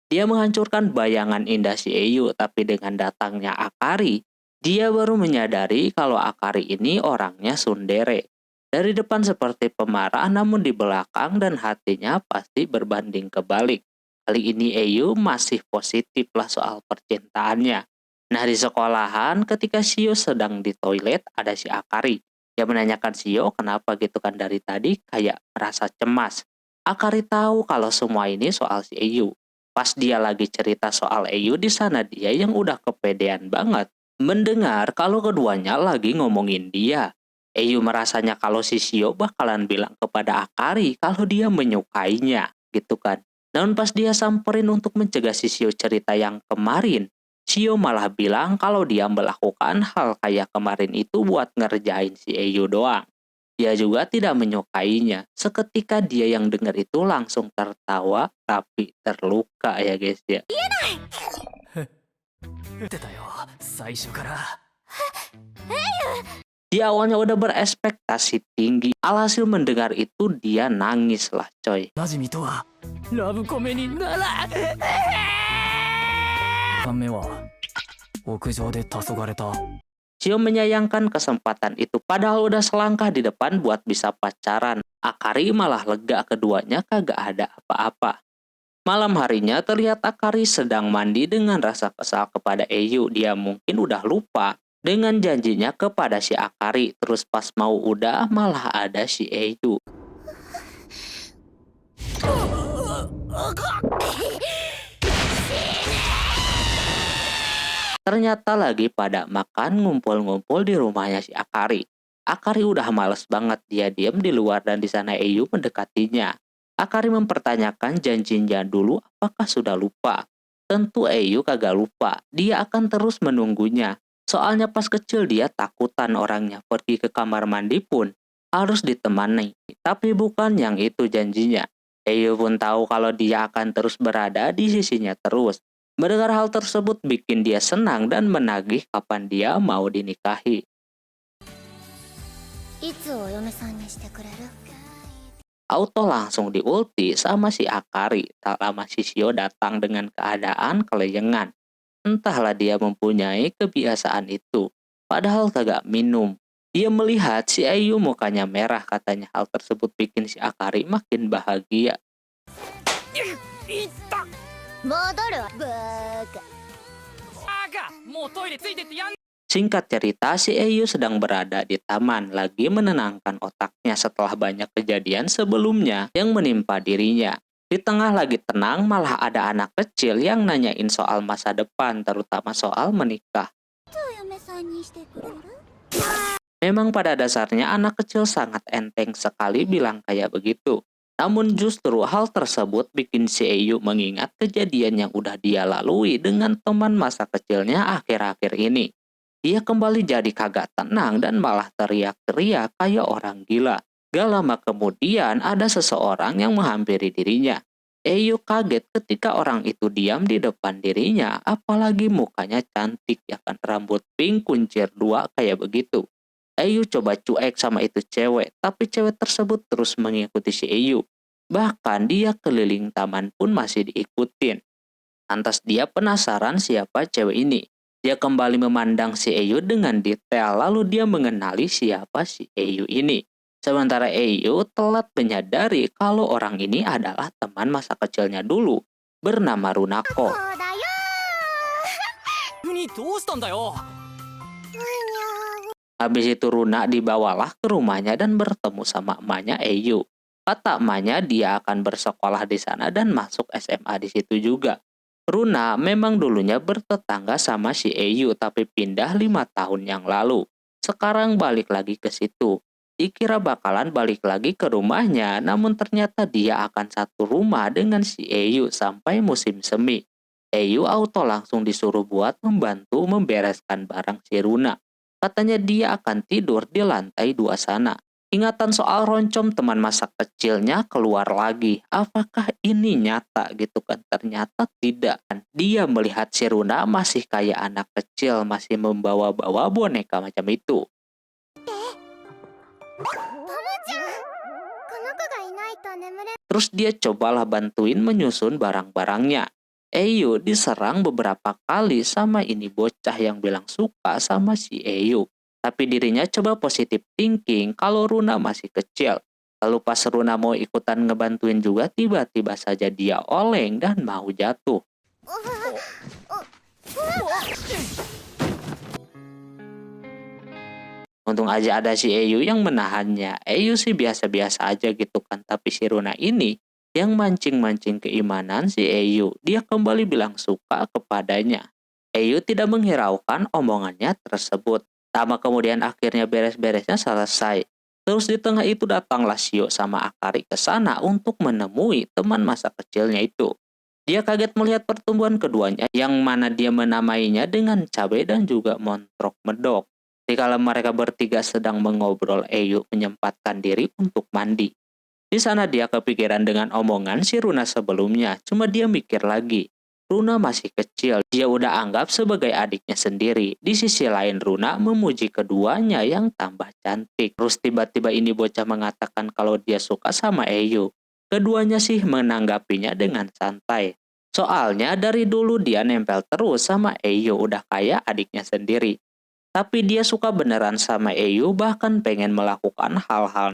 Dia menghancurkan bayangan indah si Eiyu, tapi dengan datangnya Akari, dia baru menyadari kalau Akari ini orangnya tsundere. Dari depan seperti pemarah, namun di belakang dan hatinya pasti berbanding kebalik. Kali ini Eiyu masih positif lah soal percintaannya. Nah di sekolahan ketika Shio sedang di toilet ada si Akari. Dia menanyakan Shio kenapa gitu kan dari tadi kayak merasa cemas. Akari tahu kalau semua ini soal si Eyu. Pas dia lagi cerita soal Eyu, di sana dia yang udah kepedean banget mendengar kalau keduanya lagi ngomongin dia. Eyu merasanya kalau si Shio bakalan bilang kepada Akari kalau dia menyukainya, gitu kan. Namun pas dia samperin untuk mencegah si Shio cerita yang kemarin, Shio malah bilang kalau dia melakukan hal kayak kemarin itu buat ngerjain si Eyu doang. Dia juga tidak menyukainya. Seketika dia yang dengar itu langsung tertawa tapi terluka ya guys ya. 出たよ最初から Dia awalnya udah berekspektasi tinggi. Alhasil mendengar itu dia nangis lah coy. なじみとはラブコメになら3目は屋上で黄昏た Shio menyayangkan kesempatan itu padahal udah selangkah di depan buat bisa pacaran. Akari malah lega keduanya kagak ada apa-apa. Malam harinya terlihat Akari sedang mandi dengan rasa kesal kepada Eyu. Dia mungkin udah lupa dengan janjinya kepada si Akari. Terus pas mau udah malah ada si Eyu. Ternyata lagi pada makan ngumpul-ngumpul di rumahnya si Akari. Akari udah males banget, dia diam di luar dan di sana Eyu mendekatinya. Akari mempertanyakan janjinya dulu apakah sudah lupa. Tentu Eyu kagak lupa, dia akan terus menunggunya. Soalnya pas kecil dia takutan orangnya, pergi ke kamar mandi pun harus ditemani. Tapi bukan yang itu janjinya. Eyu pun tahu kalau dia akan terus berada di sisinya terus. Mendengar hal tersebut bikin dia senang dan menagih kapan dia mau dinikahi. いつお嫁さんにしてくれる？ Auto langsung diulti sama si Akari. Tak lama si Shio datang dengan keadaan kelayangan. Entahlah dia mempunyai kebiasaan itu. Padahal kagak minum. Dia melihat si Ayu mukanya merah katanya. Hal tersebut bikin si Akari makin bahagia. いった戻るわバーカ。バカもうトイレついてってやん Singkat cerita, si Eyu sedang berada di taman, lagi menenangkan otaknya setelah banyak kejadian sebelumnya yang menimpa dirinya. Di tengah lagi tenang, malah ada anak kecil yang nanyain soal masa depan, terutama soal menikah. お嫁さんにしてくれる？ Memang pada dasarnya anak kecil sangat enteng sekali bilang kayak begitu. Namun justru hal tersebut bikin si Eyu mengingat kejadian yang udah dia lalui dengan teman masa kecilnya akhir-akhir ini. Dia kembali jadi kagak tenang dan malah teriak-teriak kayak orang gila. Gak lama kemudian ada seseorang yang menghampiri dirinya. Eyu kaget ketika orang itu diam di depan dirinya, apalagi mukanya cantik ya kan, rambut pink kuncir dua kayak begitu. Eyu coba cuek sama itu cewek, tapi cewek tersebut terus mengikuti si Eyu. Bahkan dia keliling taman pun masih diikutin. Lantas dia penasaran siapa cewek ini. Dia kembali memandang si Eyu dengan detail, lalu dia mengenali siapa si Eyu ini. Sementara Eyu telat menyadari kalau orang ini adalah teman masa kecilnya dulu, bernama Runako. そうだよにどうしたんだよ Habis itu Runa dibawalah ke rumahnya dan bertemu sama emaknya Eyu. Kata emaknya dia akan bersekolah di sana dan masuk SMA di situ juga. Runa memang dulunya bertetangga sama si Eyu tapi pindah 5 tahun yang lalu. Sekarang balik lagi ke situ. Dikira bakalan balik lagi ke rumahnya, namun ternyata dia akan satu rumah dengan si Eyu sampai musim semi. Eyu auto langsung disuruh buat membantu membereskan barang si Runa. Katanya dia akan tidur di lantai 2 sana. Ingatan soal roncom teman masa kecilnya keluar lagi. Apakah ini nyata gitu kan? Ternyata tidak. Dia melihat si Runa masih kayak anak kecil, masih membawa-bawa boneka macam itu. タモちゃんこの子がいないと眠れ Terus dia cobalah bantuin menyusun barang-barangnya. Eyu diserang beberapa kali sama ini bocah yang bilang suka sama si Eyu. Tapi dirinya coba positif thinking kalau Runa masih kecil. Lalu pas Runa mau ikutan ngebantuin juga, tiba-tiba saja dia oleng dan mau jatuh. Untung aja ada si Eyu yang menahannya. Eyu sih biasa-biasa aja gitu kan. Tapi si Runa ini yang mancing-mancing keimanan si Eyu. Dia kembali bilang suka kepadanya. Eyu tidak menghiraukan omongannya tersebut. Lama kemudian akhirnya beres-beresnya selesai. Terus di tengah itu datanglah Shio sama Akari ke sana untuk menemui teman masa kecilnya itu. Dia kaget melihat pertumbuhan keduanya yang mana dia menamainya dengan cabai dan juga montrok medok. Dikala mereka bertiga sedang mengobrol, Eyu menyempatkan diri untuk mandi. Di sana dia kepikiran dengan omongan si Runa sebelumnya, cuma dia mikir lagi. Runa masih kecil, dia udah anggap sebagai adiknya sendiri. Di sisi lain Runa memuji keduanya yang tambah cantik. Terus tiba-tiba ini bocah mengatakan kalau dia suka sama Eyu. Keduanya sih menanggapinya dengan santai. Soalnya dari dulu dia nempel terus sama Eyu, udah kayak adiknya sendiri. Tapi dia suka beneran sama Eyu, bahkan pengen melakukan hal-hal.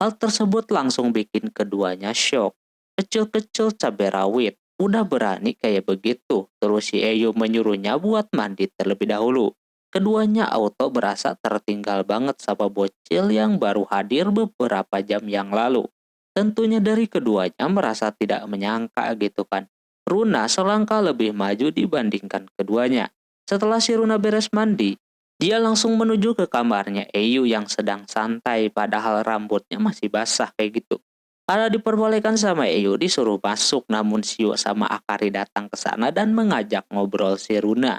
Hal tersebut langsung bikin keduanya syok. Kecil-kecil cabai rawit, udah berani kayak begitu. Terus si Eyu menyuruhnya buat mandi terlebih dahulu. Keduanya auto berasa tertinggal banget sama bocil yang baru hadir beberapa jam yang lalu. Tentunya dari keduanya merasa tidak menyangka gitu kan. Runa selangkah lebih maju dibandingkan keduanya. Setelah si Runa beres mandi, dia langsung menuju ke kamarnya Eyu yang sedang santai padahal rambutnya masih basah kayak gitu. Karena diperbolehkan sama Eyu disuruh masuk, namun Shio sama Akari datang ke sana dan mengajak ngobrol si Runa.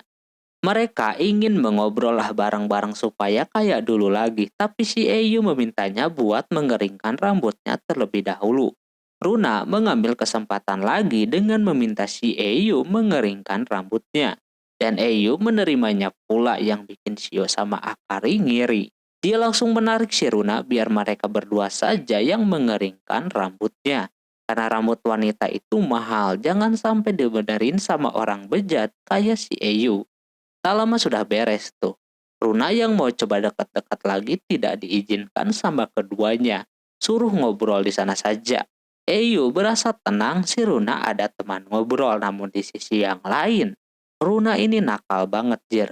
Mereka ingin mengobrol lah bareng-bareng supaya kayak dulu lagi, tapi si Eyu memintanya buat mengeringkan rambutnya terlebih dahulu. Runa mengambil kesempatan lagi dengan meminta si Eyu mengeringkan rambutnya. Dan Eyu menerimanya pula yang bikin Shio sama Akari ngiri. Dia langsung menarik si Runa biar mereka berdua saja yang mengeringkan rambutnya. Karena rambut wanita itu mahal, jangan sampai dibenerin sama orang bejat kayak si Eyu. Tak lama sudah beres tuh. Runa yang mau coba dekat-dekat lagi tidak diizinkan sama keduanya. Suruh ngobrol di sana saja. Eyu berasa tenang si Runa ada teman ngobrol, namun di sisi yang lain Runa ini nakal banget, Jir.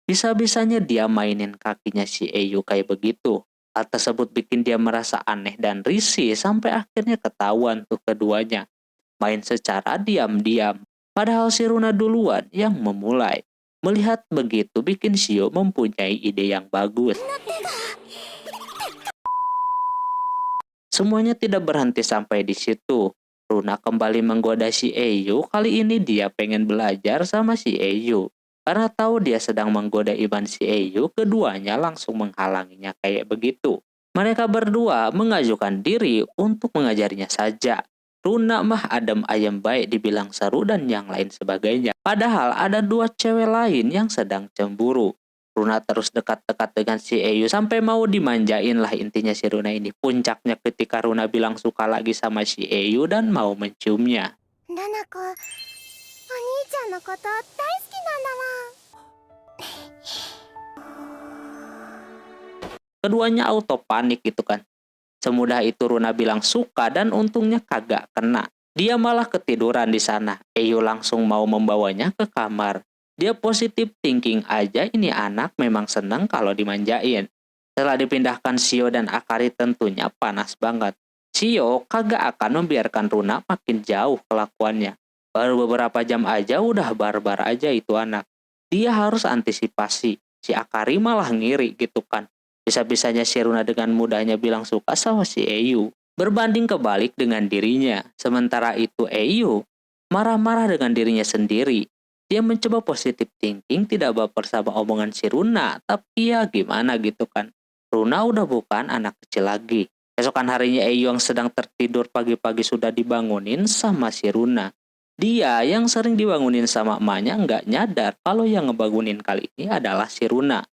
Bisa-bisanya dia mainin kakinya si Eyu kayak begitu. Hal tersebut bikin dia merasa aneh dan risih sampai akhirnya ketahuan tuh keduanya. Main secara diam-diam. Padahal si Runa duluan yang memulai. Melihat begitu bikin Shio mempunyai ide yang bagus. Semuanya tidak berhenti sampai di situ. Runa kembali menggoda si Eyu, kali ini dia pengen belajar sama si Eyu. Karena tahu dia sedang menggoda iman si Eyu, keduanya langsung menghalanginya kayak begitu. Mereka berdua mengajukan diri untuk mengajarinya saja. Runa mah adem ayem baik dibilang seru dan yang lain sebagainya. Padahal ada dua cewek lain yang sedang cemburu. Runa terus dekat-dekat dengan si Eyu sampai mau dimanjain lah intinya si Runa ini. Puncaknya ketika Runa bilang suka lagi sama si Eyu dan mau menciumnya. ナナコ、お兄ちゃんのこと大好きなんだもん。 Keduanya auto panik gitu kan. Semudah itu Runa bilang suka dan untungnya kagak kena. Dia malah ketiduran di sana. Eyu langsung mau membawanya ke kamar. Dia positif thinking aja ini anak memang senang kalau dimanjain. Setelah dipindahkan Shio dan Akari tentunya panas banget. Shio kagak akan membiarkan Runa makin jauh kelakuannya. Baru beberapa jam aja udah barbar aja itu anak. Dia harus antisipasi. Si Akari malah ngiri gitu kan. Bisa-bisanya si Runa dengan mudahnya bilang suka sama si Eyu. Berbanding kebalik dengan dirinya. Sementara itu Eyu marah-marah dengan dirinya sendiri. Dia mencoba positive thinking, tidak baper sama omongan si Runa. Tapi ya gimana gitu kan. Runa udah bukan anak kecil lagi. Esokan harinya Eyu yang sedang tertidur pagi-pagi sudah dibangunin sama si Runa. Dia yang sering dibangunin sama emaknya nggak nyadar kalau yang ngebangunin kali ini adalah si Runa.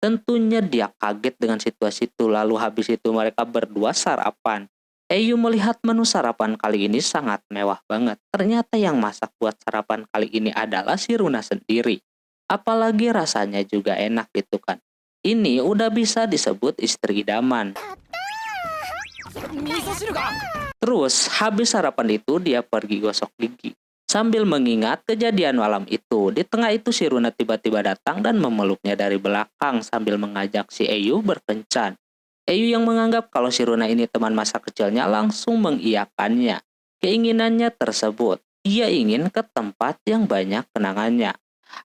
Tentunya dia kaget dengan situasi itu, lalu habis itu mereka berdua sarapan. Eyu melihat menu sarapan kali ini sangat mewah banget. Ternyata yang masak buat sarapan kali ini adalah si Runa sendiri. Apalagi rasanya juga enak gitu kan. Ini udah bisa disebut istri idaman. 味噌汁が Terus habis sarapan itu dia pergi gosok gigi. Sambil mengingat kejadian malam itu, di tengah itu si Runa tiba-tiba datang dan memeluknya dari belakang sambil mengajak si Eyu berkencan. Eyu yang menganggap kalau si Runa ini teman masa kecilnya langsung mengiyakannya. Keinginannya tersebut, ia ingin ke tempat yang banyak kenangannya.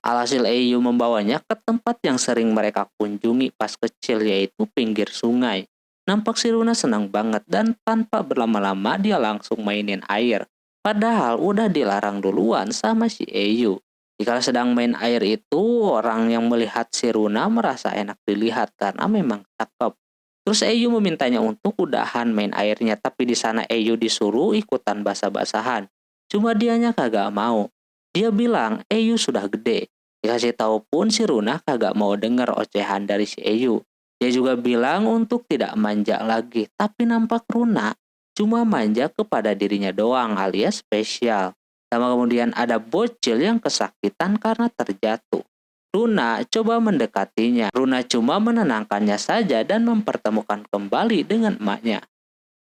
Alhasil Eyu membawanya ke tempat yang sering mereka kunjungi pas kecil, yaitu pinggir sungai. Nampak si Runa senang banget dan tanpa berlama-lama dia langsung mainin air. Padahal udah dilarang duluan sama si Eyu. Jika sedang main air itu, orang yang melihat si Runa merasa enak dilihat karena memang cakep. Terus Eyu memintanya untuk udahan main airnya, tapi di sana Eyu disuruh ikutan basah-basahan. Cuma dianya kagak mau. Dia bilang Eyu sudah gede. Dikasih tahu pun si Runa kagak mau denger ocehan dari si Eyu. Dia juga bilang untuk tidak manja lagi, tapi nampak Runa cuma manja kepada dirinya doang alias spesial. Sama kemudian ada bocil yang kesakitan karena terjatuh. Runa coba mendekatinya. Runa cuma menenangkannya saja dan mempertemukan kembali dengan emaknya.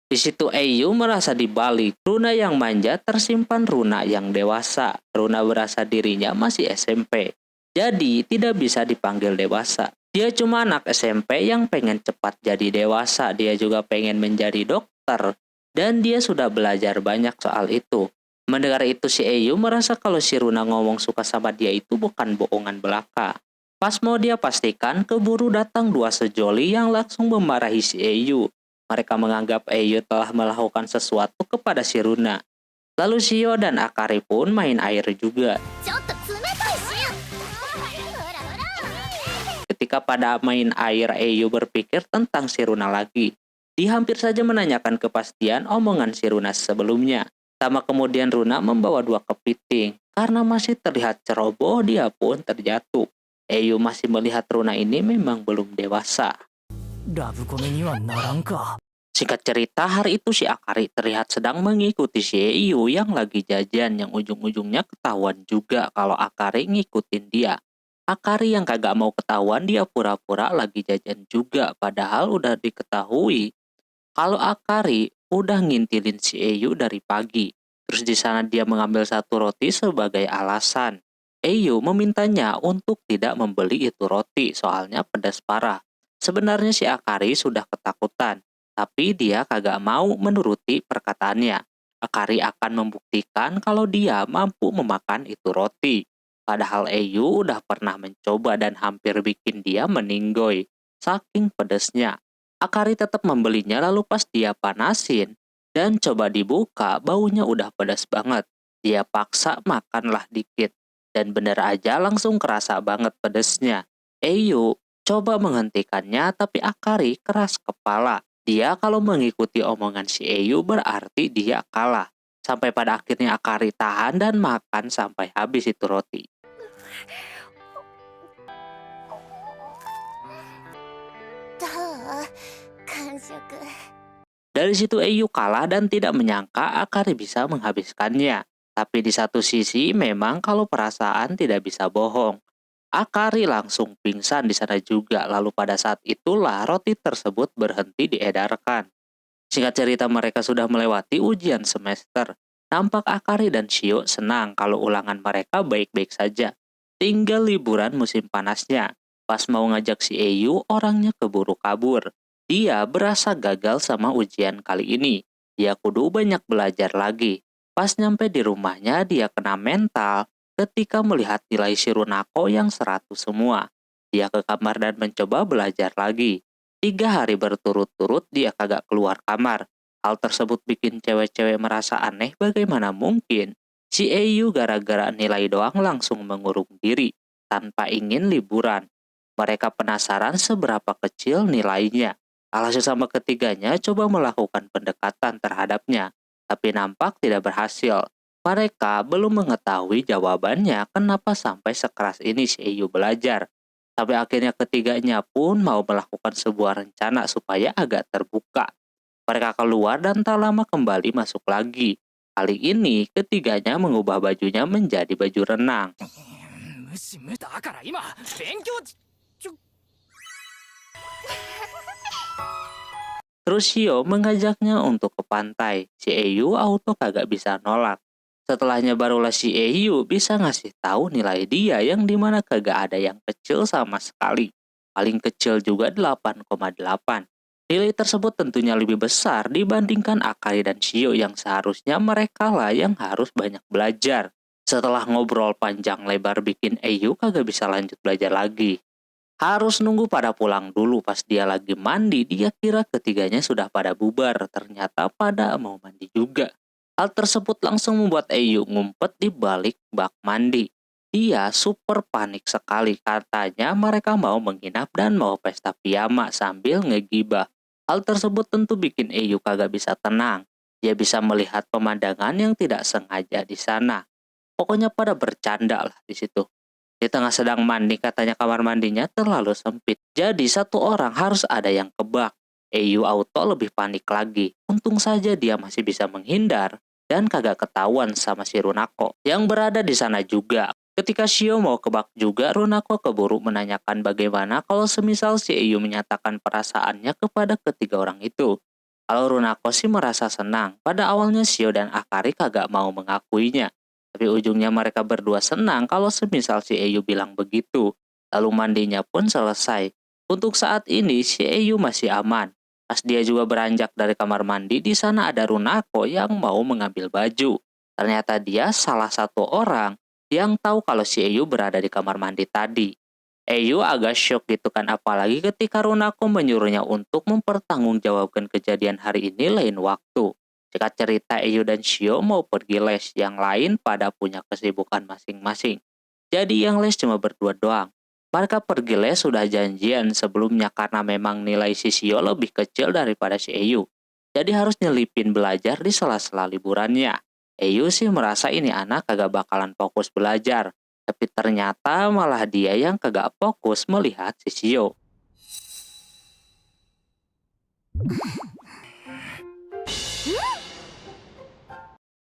Di situ Eyu merasa dibalik. Runa yang manja tersimpan Runa yang dewasa. Runa berasa dirinya masih SMP. Jadi tidak bisa dipanggil dewasa. Dia cuma anak SMP yang pengen cepat jadi dewasa. Dia juga pengen menjadi dokter. Dan dia sudah belajar banyak soal itu. Mendengar itu si Eyu merasa kalau si Runa ngomong suka sama dia itu bukan bohongan belaka. Pas mau dia pastikan, keburu datang dua sejoli yang langsung memarahi si Eyu. Mereka menganggap Eyu telah melakukan sesuatu kepada si Runa. Lalu Shio dan Akari pun main air juga. ちょっと冷たいしほらほら Ketika pada main air, Eyu berpikir tentang si Runa lagi. Dia hampir saja menanyakan kepastian omongan si Runa sebelumnya. Sama kemudian Runa membawa dua kepiting. Karena masih terlihat ceroboh, dia pun terjatuh. Eyu masih melihat Runa ini memang belum dewasa. ラブコメにはならんか。 Singkat cerita, hari itu si Akari terlihat sedang mengikuti si Eyu yang lagi jajan, yang ujung-ujungnya ketahuan juga kalau Akari ngikutin dia. Akari yang kagak mau ketahuan, dia pura-pura lagi jajan juga, padahal udah diketahui kalau Akari udah ngintilin si Eyu dari pagi. Terus di sana dia mengambil satu roti sebagai alasan. Eyu memintanya untuk tidak membeli itu roti, soalnya pedas parah. Sebenarnya si Akari sudah ketakutan, tapi dia kagak mau menuruti perkataannya. Akari akan membuktikan kalau dia mampu memakan itu roti. Padahal Eyu udah pernah mencoba dan hampir bikin dia meninggoy. Saking pedesnya. Akari tetap membelinya, lalu pas dia panasin dan coba dibuka, baunya udah pedas banget. Dia paksa makanlah dikit. Dan bener aja langsung kerasa banget pedesnya. Eyu coba menghentikannya, tapi Akari keras kepala. Dia kalau mengikuti omongan si Eyu berarti dia kalah. Sampai pada akhirnya Akari tahan dan makan sampai habis itu roti. どう完食 Dari situ Eyu kalah dan tidak menyangka Akari bisa menghabiskannya. Tapi di satu sisi memang kalau perasaan tidak bisa bohong. Akari langsung pingsan di sana juga, lalu pada saat itulah roti tersebut berhenti diedarkan. Singkat cerita mereka sudah melewati ujian semester. Nampak Akari dan Shio senang kalau ulangan mereka baik-baik saja. Tinggal liburan musim panasnya. Pas mau ngajak si Eyu, orangnya keburu kabur. Dia berasa gagal sama ujian kali ini. Dia kudu banyak belajar lagi. Pas nyampe di rumahnya, dia kena mental ketika melihat nilai si Runako yang 100 semua. Dia ke kamar dan mencoba belajar lagi. 3 hari berturut-turut dia kagak keluar kamar. Hal tersebut bikin cewek-cewek merasa aneh, bagaimana mungkin si Eyu gara-gara nilai doang langsung mengurung diri tanpa ingin liburan. Mereka penasaran seberapa kecil nilainya. Alhasil sama ketiganya coba melakukan pendekatan terhadapnya, tapi nampak tidak berhasil. Mereka belum mengetahui jawabannya kenapa sampai sekeras ini si Eyu belajar. Sampai akhirnya ketiganya pun mau melakukan sebuah rencana supaya agak terbuka. Mereka keluar dan tak lama kembali masuk lagi. Kali ini ketiganya mengubah bajunya menjadi baju renang. 無視無だから今勉強ちょ Terus Shio mengajaknya untuk ke pantai. Si Eyu auto kagak bisa nolak. Setelahnya barulah si Eyu bisa ngasih tahu nilai dia yang dimana kagak ada yang kecil sama sekali. Paling kecil juga 8,8. Nilai tersebut tentunya lebih besar dibandingkan Akari dan Shio yang seharusnya mereka lah yang harus banyak belajar. Setelah ngobrol panjang lebar bikin Eyu kagak bisa lanjut belajar lagi. Harus nunggu pada pulang dulu. Pas dia lagi mandi, dia kira ketiganya sudah pada bubar. Ternyata pada mau mandi juga. Hal tersebut langsung membuat Eyu ngumpet di balik bak mandi. Dia super panik sekali. Katanya mereka mau menginap dan mau pesta piyama sambil ngegibah. Hal tersebut tentu bikin Eyu kagak bisa tenang. Dia bisa melihat pemandangan yang tidak sengaja di sana. Pokoknya pada bercanda lah di situ. Di tengah sedang mandi katanya kamar mandinya terlalu sempit. Jadi satu orang harus ada yang kebak. Eyu Auto lebih panik lagi. Untung saja dia masih bisa menghindar dan kagak ketahuan sama si Runako yang berada di sana juga. Ketika Shio mau kebak juga, Runako keburu menanyakan bagaimana kalau semisal si Eyu menyatakan perasaannya kepada ketiga orang itu. Kalau Runako sih merasa senang. Pada awalnya Shio dan Akari kagak mau mengakuinya. Tapi ujungnya mereka berdua senang kalau semisal si Eyu bilang begitu. Lalu mandinya pun selesai. Untuk saat ini si Eyu masih aman. Pas dia juga beranjak dari kamar mandi, di sana ada Runako yang mau mengambil baju. Ternyata dia salah satu orang yang tahu kalau si Eyu berada di kamar mandi tadi. Eyu agak syok gitu kan, apalagi ketika Runako menyuruhnya untuk mempertanggungjawabkan kejadian hari ini lain waktu. Singkat cerita, Eyu dan Shio mau pergi les, yang lain pada punya kesibukan masing-masing. Jadi yang les cuma berdua doang. Mereka pergi les sudah janjian sebelumnya karena memang nilai si Shio lebih kecil daripada si Eyu. Jadi harus nyelipin belajar di sela-sela liburannya. Eyu sih merasa ini anak kagak bakalan fokus belajar. Tapi ternyata malah dia yang kagak fokus melihat si Shio.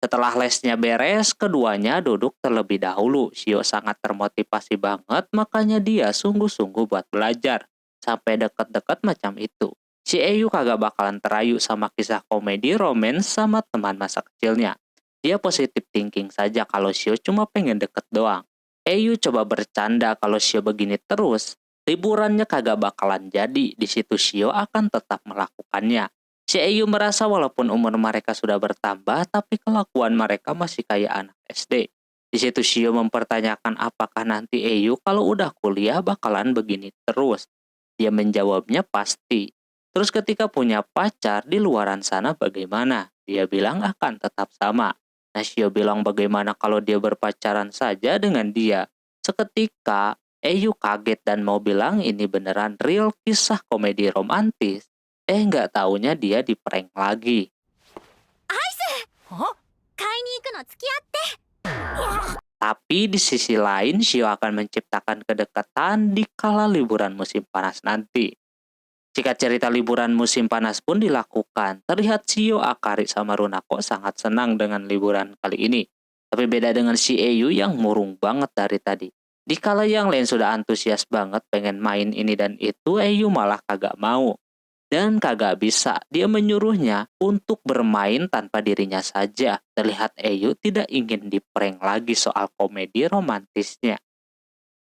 Setelah lesnya beres, keduanya duduk terlebih dahulu. Shio sangat termotivasi banget, makanya dia sungguh-sungguh buat belajar. Sampai deket-deket macam itu. Si Eyu kagak bakalan terayu sama kisah komedi romance sama teman masa kecilnya. Dia positif thinking saja kalau Shio cuma pengen deket doang. Eyu coba bercanda kalau Shio begini terus, liburannya kagak bakalan jadi. Di situ Shio akan tetap melakukannya. Si Eyu merasa walaupun umur mereka sudah bertambah, tapi kelakuan mereka masih kayak anak SD. Di situ Shio mempertanyakan apakah nanti Eyu kalau udah kuliah bakalan begini terus. Dia menjawabnya pasti. Terus ketika punya pacar di luaran sana bagaimana? Dia bilang akan tetap sama. Nah, Shio bilang bagaimana kalau dia berpacaran saja dengan dia. Seketika Eyu kaget dan mau bilang ini beneran real kisah komedi romantis. Nggak taunya dia di-prank lagi. は買いに行くの付き合って。 Tapi di sisi lain, Shio akan menciptakan kedekatan di kala liburan musim panas nanti. Jika cerita liburan musim panas pun dilakukan, terlihat Shio, Akari, sama Runako sangat senang dengan liburan kali ini. Tapi beda dengan si Eyu yang murung banget dari tadi. Di kala yang lain sudah antusias banget pengen main ini dan itu, Eyu malah kagak mau. Dan kagak bisa, dia menyuruhnya untuk bermain tanpa dirinya saja. Terlihat Eyu tidak ingin di-prank lagi soal komedi romantisnya.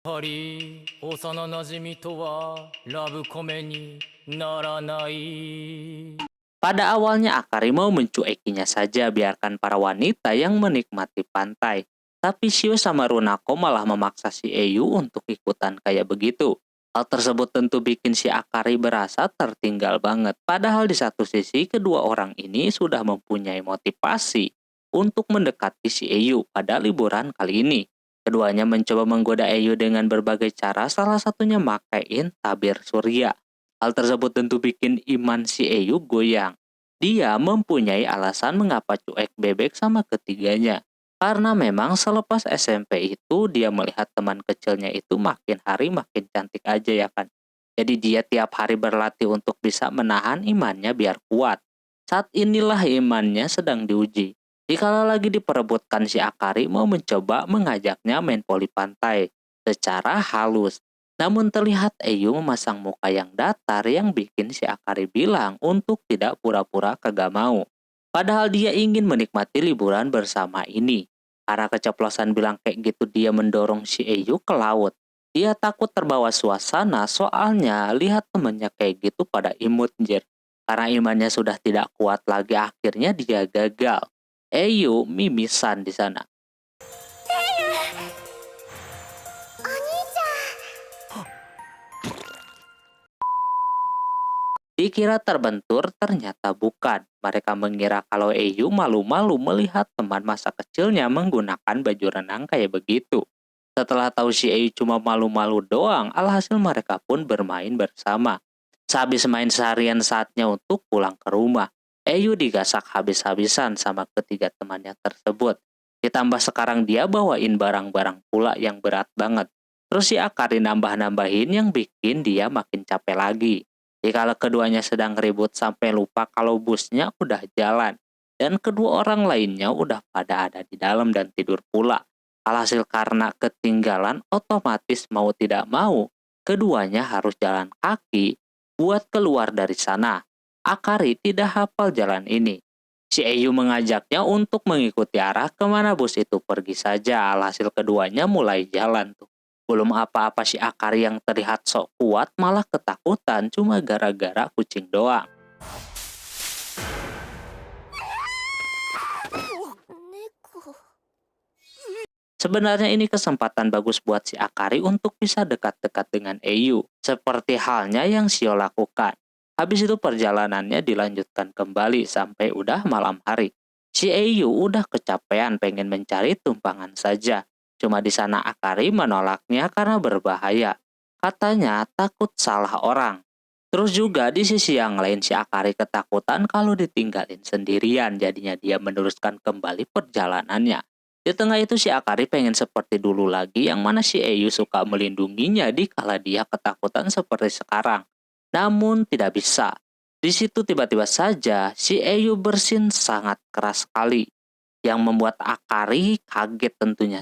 やはり幼なじみとはラブコメにならない。 Pada awalnya Akari mau mencuekinya saja, biarkan para wanita yang menikmati pantai. Tapi Shio sama Runako malah memaksa si Eyu untuk ikutan kayak begitu. Hal tersebut tentu bikin si Akari berasa tertinggal banget. Padahal di satu sisi kedua orang ini sudah mempunyai motivasi untuk mendekati si Eyu pada liburan kali ini. Keduanya mencoba menggoda Eyu dengan berbagai cara, salah satunya makain tabir surya. Hal tersebut tentu bikin iman si Eyu goyang. Dia mempunyai alasan mengapa cuek bebek sama ketiganya. Karena memang selepas SMP itu dia melihat teman kecilnya itu makin hari makin cantik aja ya kan. Jadi dia tiap hari berlatih untuk bisa menahan imannya biar kuat. Saat inilah imannya sedang diuji. Dikala lagi diperebutkan si Akari mau mencoba mengajaknya main voli pantai secara halus. Namun terlihat Eyu memasang muka yang datar yang bikin si Akari bilang untuk tidak pura-pura kagak mau. Padahal dia ingin menikmati liburan bersama ini. Karena keceplosan bilang kayak gitu dia mendorong si Eyu ke laut. Dia takut terbawa suasana soalnya lihat temennya kayak gitu pada imut jir. Karena imannya sudah tidak kuat lagi, akhirnya dia gagal. Eyu mimisan di sana. お兄ちゃん Dikira terbentur, ternyata bukan. Mereka mengira kalau Eyu malu-malu melihat teman masa kecilnya menggunakan baju renang kayak begitu. Setelah tahu si Eyu cuma malu-malu doang, alhasil mereka pun bermain bersama. Sehabis main seharian, saatnya untuk pulang ke rumah. Eyu digasak habis-habisan sama ketiga temannya tersebut. Ditambah sekarang dia bawain barang-barang pula yang berat banget. Terus si Akari nambah-nambahin yang bikin dia makin capek lagi. Dikala keduanya sedang ribut sampai lupa kalau busnya udah jalan. Dan kedua orang lainnya udah pada ada di dalam dan tidur pula. Alhasil karena ketinggalan, otomatis mau tidak mau, keduanya harus jalan kaki buat keluar dari sana. Akari tidak hafal jalan ini. Si Eyu mengajaknya untuk mengikuti arah kemana bus itu pergi saja. Alhasil keduanya mulai jalan tuh. Belum apa-apa si Akari yang terlihat sok kuat malah ketakutan cuma gara-gara kucing doang. 猫 Sebenarnya ini kesempatan bagus buat si Akari untuk bisa dekat-dekat dengan Eyu. Seperti halnya yang Shio lakukan. Habis itu perjalanannya dilanjutkan kembali sampai udah malam hari. Si Eyu udah kecapean pengen mencari tumpangan saja. Cuma di sana Akari menolaknya karena berbahaya. Katanya takut salah orang. Terus juga di sisi yang lain si Akari ketakutan kalau ditinggalin sendirian. Jadinya dia meneruskan kembali perjalanannya. Di tengah itu si Akari pengen seperti dulu lagi, yang mana si Eyu suka melindunginya di kala dia ketakutan seperti sekarang. Namun tidak bisa. Di situ tiba-tiba saja si Eyu bersin sangat keras sekali. Yang membuat Akari kaget tentunya.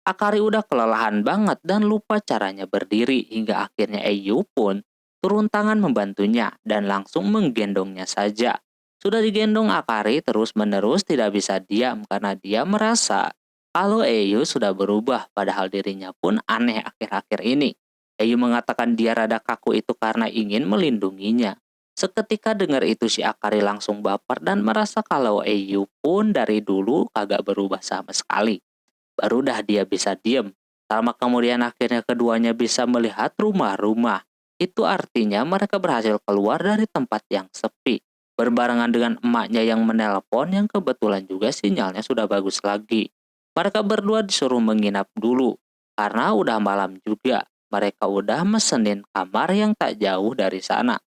Akari udah kelelahan banget dan lupa caranya berdiri, hingga akhirnya Eyu pun turun tangan membantunya dan langsung menggendongnya saja. Sudah digendong, Akari terus-menerus tidak bisa diam karena dia merasa kalau Eyu sudah berubah, padahal dirinya pun aneh akhir-akhir ini. Eyu mengatakan dia rada kaku itu karena ingin melindunginya. Seketika dengar itu si Akari langsung baper dan merasa kalau Eyu pun dari dulu kagak berubah sama sekali. Baru dah dia bisa diem. Lama kemudian akhirnya keduanya bisa melihat rumah-rumah. Itu artinya mereka berhasil keluar dari tempat yang sepi. Berbarengan dengan emaknya yang menelpon yang kebetulan juga sinyalnya sudah bagus lagi. Mereka berdua disuruh menginap dulu. Karena udah malam juga. Mereka udah mesenin kamar yang tak jauh dari sana.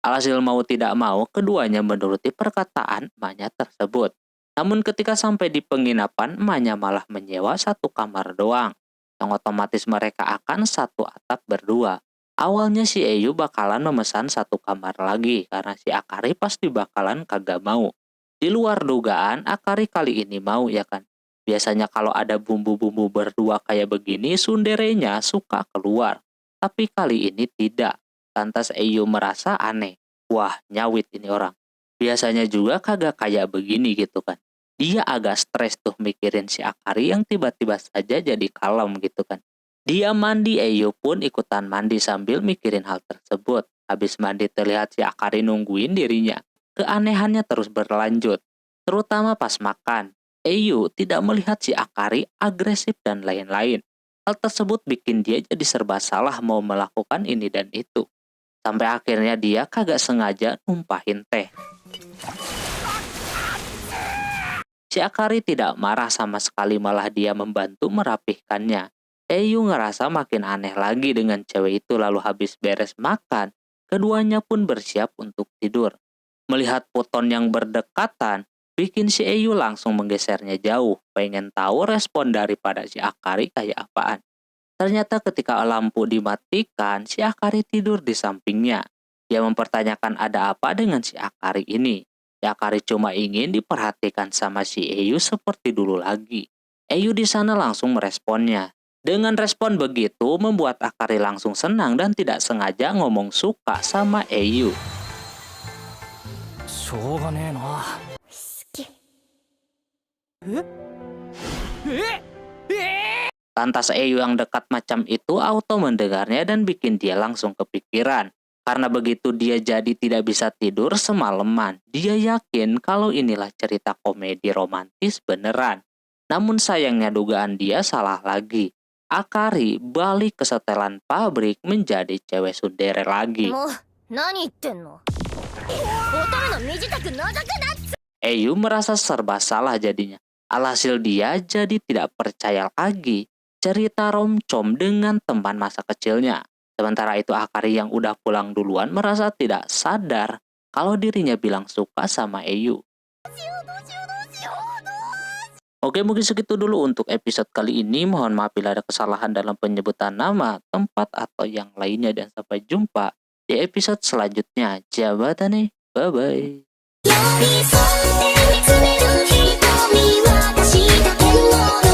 Alhasil mau tidak mau, keduanya menuruti perkataan emaknya tersebut. Namun ketika sampai di penginapan, emaknya malah menyewa satu kamar doang. Yang otomatis mereka akan satu atap berdua. Awalnya si Eyu bakalan memesan satu kamar lagi, karena si Akari pasti bakalan kagak mau. Di luar dugaan, Akari kali ini mau ya kan. Biasanya kalau ada bumbu-bumbu berdua kayak begini, sunderenya suka keluar. Tapi kali ini tidak. Lantas Eyu merasa aneh. Wah, nyawit ini orang. Biasanya juga kagak kayak begini gitu kan. Dia agak stres tuh mikirin si Akari yang tiba-tiba saja jadi kalem gitu kan. Dia mandi, Eyu pun ikutan mandi sambil mikirin hal tersebut. Habis mandi terlihat si Akari nungguin dirinya. Keanehannya terus berlanjut. Terutama pas makan. Eyu tidak melihat si Akari agresif dan lain-lain. Hal tersebut bikin dia jadi serba salah mau melakukan ini dan itu. Sampai akhirnya dia kagak sengaja numpahin teh. Si Akari tidak marah sama sekali, malah dia membantu merapihkannya. Eyu ngerasa makin aneh lagi dengan cewek itu. Lalu habis beres makan, keduanya pun bersiap untuk tidur. Melihat foton yang berdekatan, bikin si Eyu langsung menggesernya jauh. Pengen tahu respon daripada si Akari kayak apaan. Ternyata ketika lampu dimatikan, si Akari tidur di sampingnya. Dia mempertanyakan ada apa dengan si Akari ini. Si Akari cuma ingin diperhatikan sama si Eyu seperti dulu lagi. Eyu di sana langsung meresponnya. Dengan respon begitu membuat Akari langsung senang dan tidak sengaja ngomong suka sama Eyu. しょうがねえな。好きええ Lantas Eyu yang dekat macam itu auto mendengarnya dan bikin dia langsung kepikiran. Karena begitu dia jadi tidak bisa tidur semalaman. Dia yakin kalau inilah cerita komedi romantis beneran. Namun sayangnya dugaan dia salah lagi. Akari balik ke setelan pabrik menjadi cewek tsundere lagi. もう何言ってんの。乙女の身支度覗くなっつ。 Eyu merasa serba salah jadinya. Alhasil dia jadi tidak percaya lagi cerita romcom dengan teman masa kecilnya. Sementara itu Akari yang udah pulang duluan merasa tidak sadar kalau dirinya bilang suka sama Eyu. Oke, mungkin segitu dulu untuk episode kali ini. Mohon maaf bila ada kesalahan dalam penyebutan nama, tempat, atau yang lainnya. Dan sampai jumpa di episode selanjutnya. Jabatane, bye-bye. 寄り添って見つめる瞳は私だけの